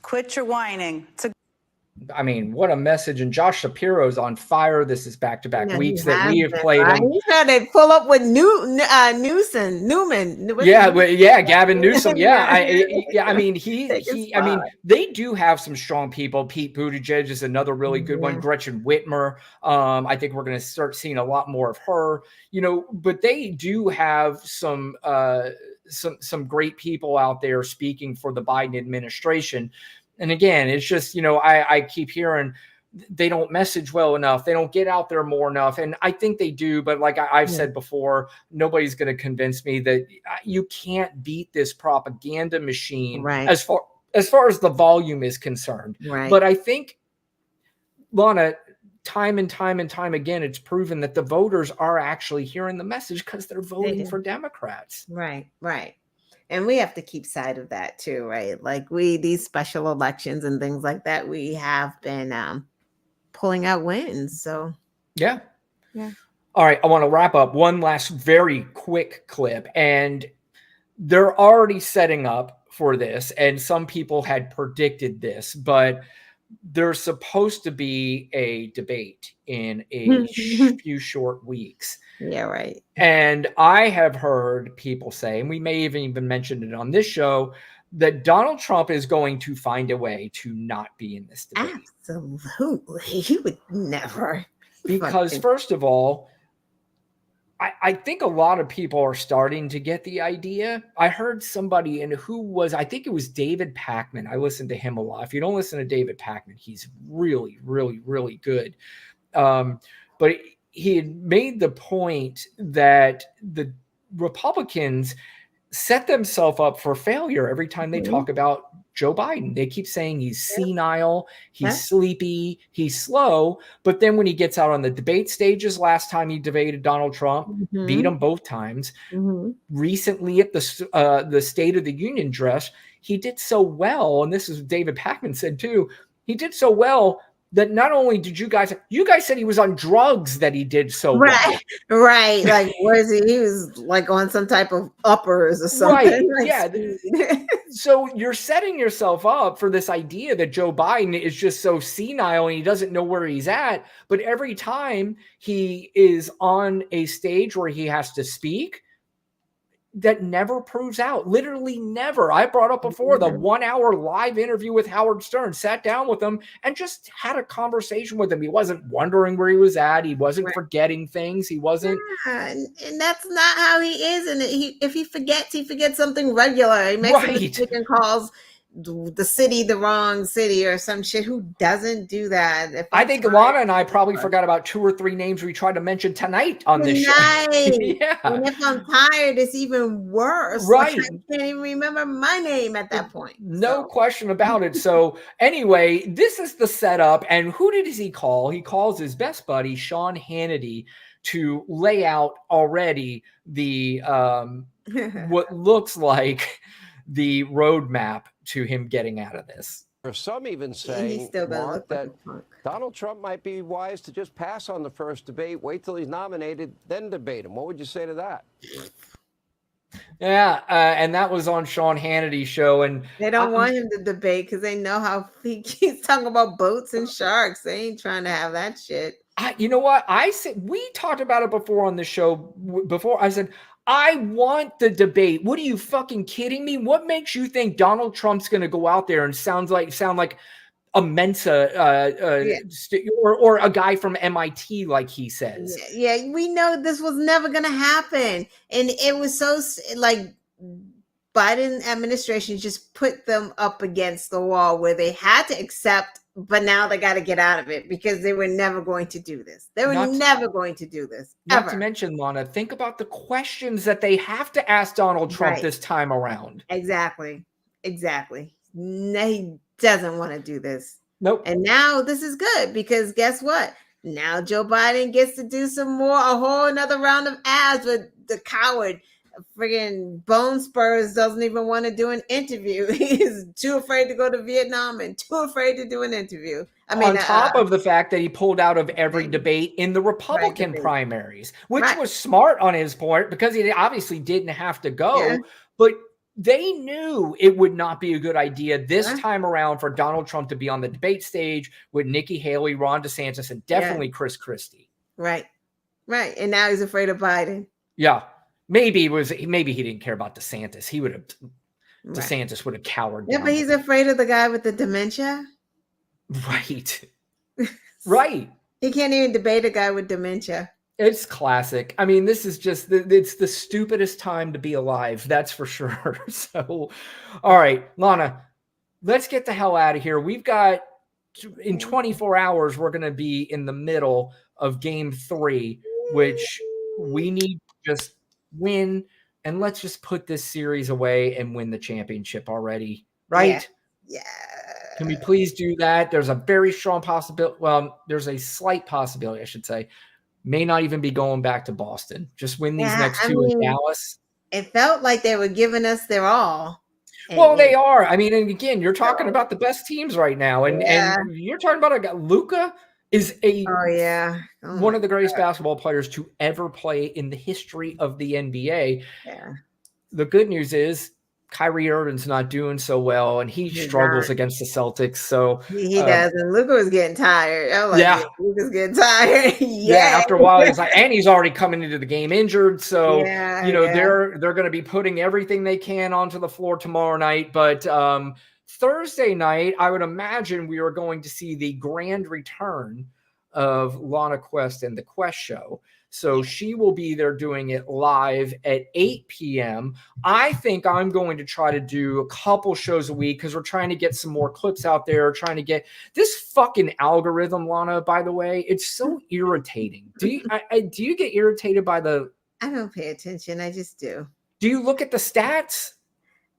Quit your whining. I mean, what a message. And Josh Shapiro's on fire. This is back-to-back weeks that we have played him. He's trying to pull up with Newman. Gavin Newsom. I mean, they do have some strong people. Pete Buttigieg is another really good one. Gretchen Whitmer. I think we're going to start seeing a lot more of her, but they do have some great people out there speaking for the Biden administration. And again, it's just, I keep hearing they don't message well enough. They don't get out there more enough. And I think they do. But like I've said before, nobody's going to convince me that you can't beat this propaganda machine as far as the volume is concerned. Right. But I think, Lana, time and time again, it's proven that the voters are actually hearing the message because they're voting for Democrats. Right. And we have to keep sight of that too, right? Like these special elections and things like that, we have been pulling out wins. So yeah. All right, I want to wrap up one last very quick clip, and they're already setting up for this, and some people had predicted this, but there's supposed to be a debate in a few short weeks. Yeah, right. And I have heard people say, and we may even mention it on this show, that Donald Trump is going to find a way to not be in this debate. Absolutely. He would never. Because first of all, I think a lot of people are starting to get the idea. I heard somebody, and I think it was David Pakman. I listen to him a lot. If you don't listen to David Pakman, he's really, really, really good. But he had made the point that the Republicans set themselves up for failure every time they talk about Joe Biden. They keep saying he's senile, he's Yeah. sleepy, he's slow. But then when he gets out on the debate stages, last time he debated Donald Trump, beat him both times. Recently at the State of the Union address, he did so well, and this is David Pakman said too, he did so well that not only did you guys said he was on drugs that he did so well. Right. Like, was he was like on some type of uppers or something. Right. Like, Yeah. So you're setting yourself up for this idea that Joe Biden is just so senile and he doesn't know where he's at. But every time he is on a stage where he has to speak, that never proves out. Literally never. I brought up before the 1 hour live interview with Howard Stern, sat down with him and just had a conversation with him. He wasn't wondering where he was at. He wasn't forgetting things. He wasn't. Yeah, and that's not how he is. And if he forgets something regular. He makes a mistake and calls the city the wrong city or some shit. Who doesn't do that? I think Lana and I probably forgot about 2 or 3 names we tried to mention tonight on this show. Yeah. And if I'm tired, it's even worse. Right. Like, I can't even remember my name at that point. No question about it. So anyway, this is the setup. And who does he call? He calls his best buddy, Sean Hannity, to lay out already the what looks like the roadmap to him getting out of this. Or some even saying, Mark, that Donald Trump might be wise to just pass on the first debate, wait till he's nominated, then debate him. What would you say to that? Yeah, and that was on Sean Hannity's show. And they don't want him to debate because they know how he keeps talking about boats and sharks. They ain't trying to have that shit. You know what? I said we talked about it before on the show. Before I said, I want the debate. What are you fucking kidding me? What makes you think Donald Trump's going to go out there and sound like a Mensa or a guy from MIT, like he says? Yeah, we know this was never going to happen, and it was so like Biden administration just put them up against the wall where they had to accept. But now they got to get out of it because they were never going to do this. They were never going to do this. Not to mention, Lana, think about the questions that they have to ask Donald Trump this time around. Exactly. No, he doesn't want to do this. Nope. And now this is good because guess what? Now Joe Biden gets to do a whole another round of ads with the coward. Friggin' Bone Spurs doesn't even want to do an interview. He's too afraid to go to Vietnam and too afraid to do an interview. I mean, on top of the fact that he pulled out of every debate in the Republican primaries, which was smart on his part because he obviously didn't have to go, but they knew it would not be a good idea this time around for Donald Trump to be on the debate stage with Nikki Haley, Ron DeSantis, and definitely Chris Christie. Right. And now he's afraid of Biden. Yeah. Maybe he didn't care about DeSantis. He would have DeSantis would have cowered. Yeah, but he's afraid of the guy with the dementia. Right. Right. He can't even debate a guy with dementia. It's classic. I mean, this is just it's the stupidest time to be alive. That's for sure. So, all right, Lana, let's get the hell out of here. We've got in 24 hours, we're going to be in the middle of game 3, which we need to just win, and let's just put this series away and win the championship already, right? Yeah. Can we please do that? There's a very strong possibility. Well, there's a slight possibility, I should say. May not even be going back to Boston. Just win these next 2 in Dallas. It felt like they were giving us their all. Well, they are. I mean, and again, you're talking about the best teams right now, and you're talking about a guy. Luka is one of the greatest basketball players to ever play in the history of the NBA. Yeah. The good news is Kyrie Irving's not doing so well, and he struggles against the Celtics. So he does, and Luka was getting tired. I was like, Luka's getting tired. After a while, he's like, and he's already coming into the game injured. So they're going to be putting everything they can onto the floor tomorrow night. But Thursday night, I would imagine we are going to see the grand return of Lana Quest and the Quest Show. So she will be there doing it live at 8 p.m. I think I'm going to try to do a couple shows a week because we're trying to get some more clips out there, trying to get this fucking algorithm, Lana, by the way. It's so irritating. Do you get irritated by the... I don't pay attention. I just do. Do you look at the stats?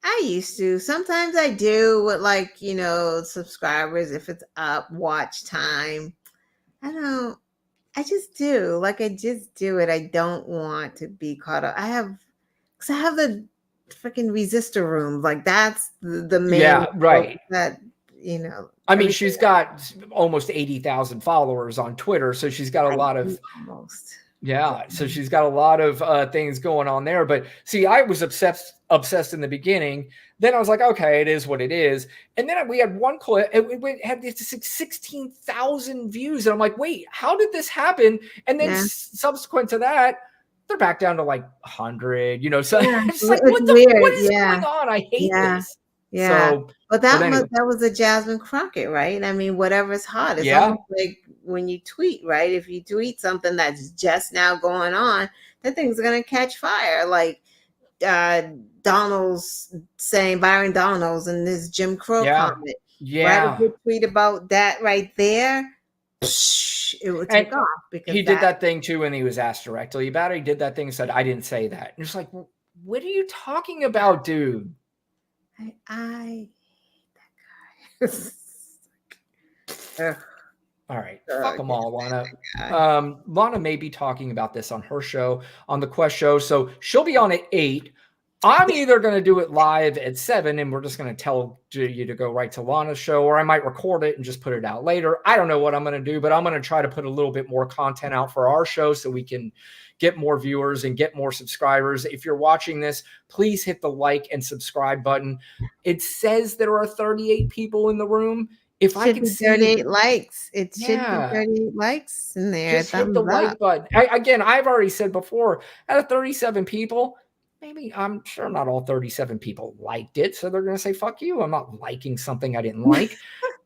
I used to. Sometimes I do with like, subscribers if it's up, watch time. I just do. Like I just do it. I don't want to be caught up. I have the freaking resistor room. Like that's the main right. that I mean, she's got almost 80,000 followers on Twitter, so she's got a lot of almost. Yeah, so she's got a lot of things going on there. But see, I was obsessed in the beginning. Then I was like, okay, it is what it is. And then we had one clip, it had this 16,000 views. And I'm like, wait, how did this happen? And then subsequent to that, they're back down to like 100, So it's like, what is going on? I hate this. Yeah. So, but that was a Jasmine Crockett, right? I mean, whatever's hot. It's almost like when you tweet, right? If you tweet something that's just now going on, that thing's gonna catch fire. Like Donald's saying Byron Donalds and this Jim Crow comment. Yeah. Right? If you tweet about that right there, it would take off because he did that thing too when he was asked directly about it. He did that thing and said, I didn't say that. And it's like, well, what are you talking about, dude? I hate that guy. All right. Fuck them all, Lana. Lana may be talking about this on her show, on the Quest show. So she'll be on at 8. I'm either going to do it live at 7 and we're just going to tell you to go right to Lana's show, or I might record it and just put it out later. I don't know what I'm going to do, but I'm going to try to put a little bit more content out for our show so we can get more viewers and get more subscribers. If you're watching this, please hit the like and subscribe button. It says there are 38 people in the room. If I can see 38 likes, it should be 38 likes in there. Just hit the like button. Again, I've already said before, out of 37 people, maybe I'm sure not all 37 people liked it. So they're going to say, fuck you. I'm not liking something I didn't like.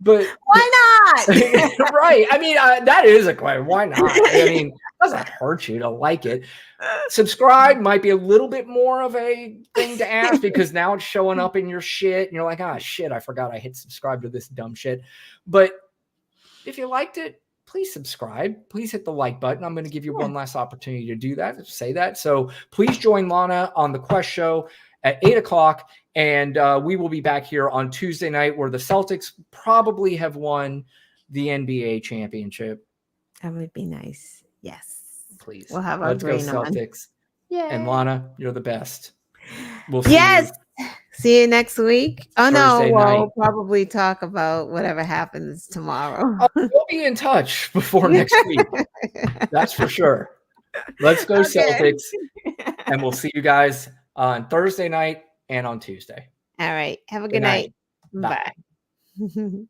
But why not? Right. I mean, that is a question. Why not? I mean, it doesn't hurt you to like it. Subscribe might be a little bit more of a thing to ask because now it's showing up in your shit. And you're like, shit, I forgot I hit subscribe to this dumb shit. But if you liked it, please subscribe. Please hit the like button. I'm going to give you one last opportunity to do that, say that. So please join Lana on the Quest show at 8 o'clock. And we will be back here on Tuesday night where the Celtics probably have won the NBA championship. That would be nice. Yes. Please. We'll have our green on. Celtics. Yeah. And Lana, you're the best. We'll see you. See you next week. Oh, Thursday no. night. We'll probably talk about whatever happens tomorrow. We'll be in touch before next week. That's for sure. Let's go Celtics. And we'll see you guys on Thursday night and on Tuesday. All right. Have a good night. Bye. Bye.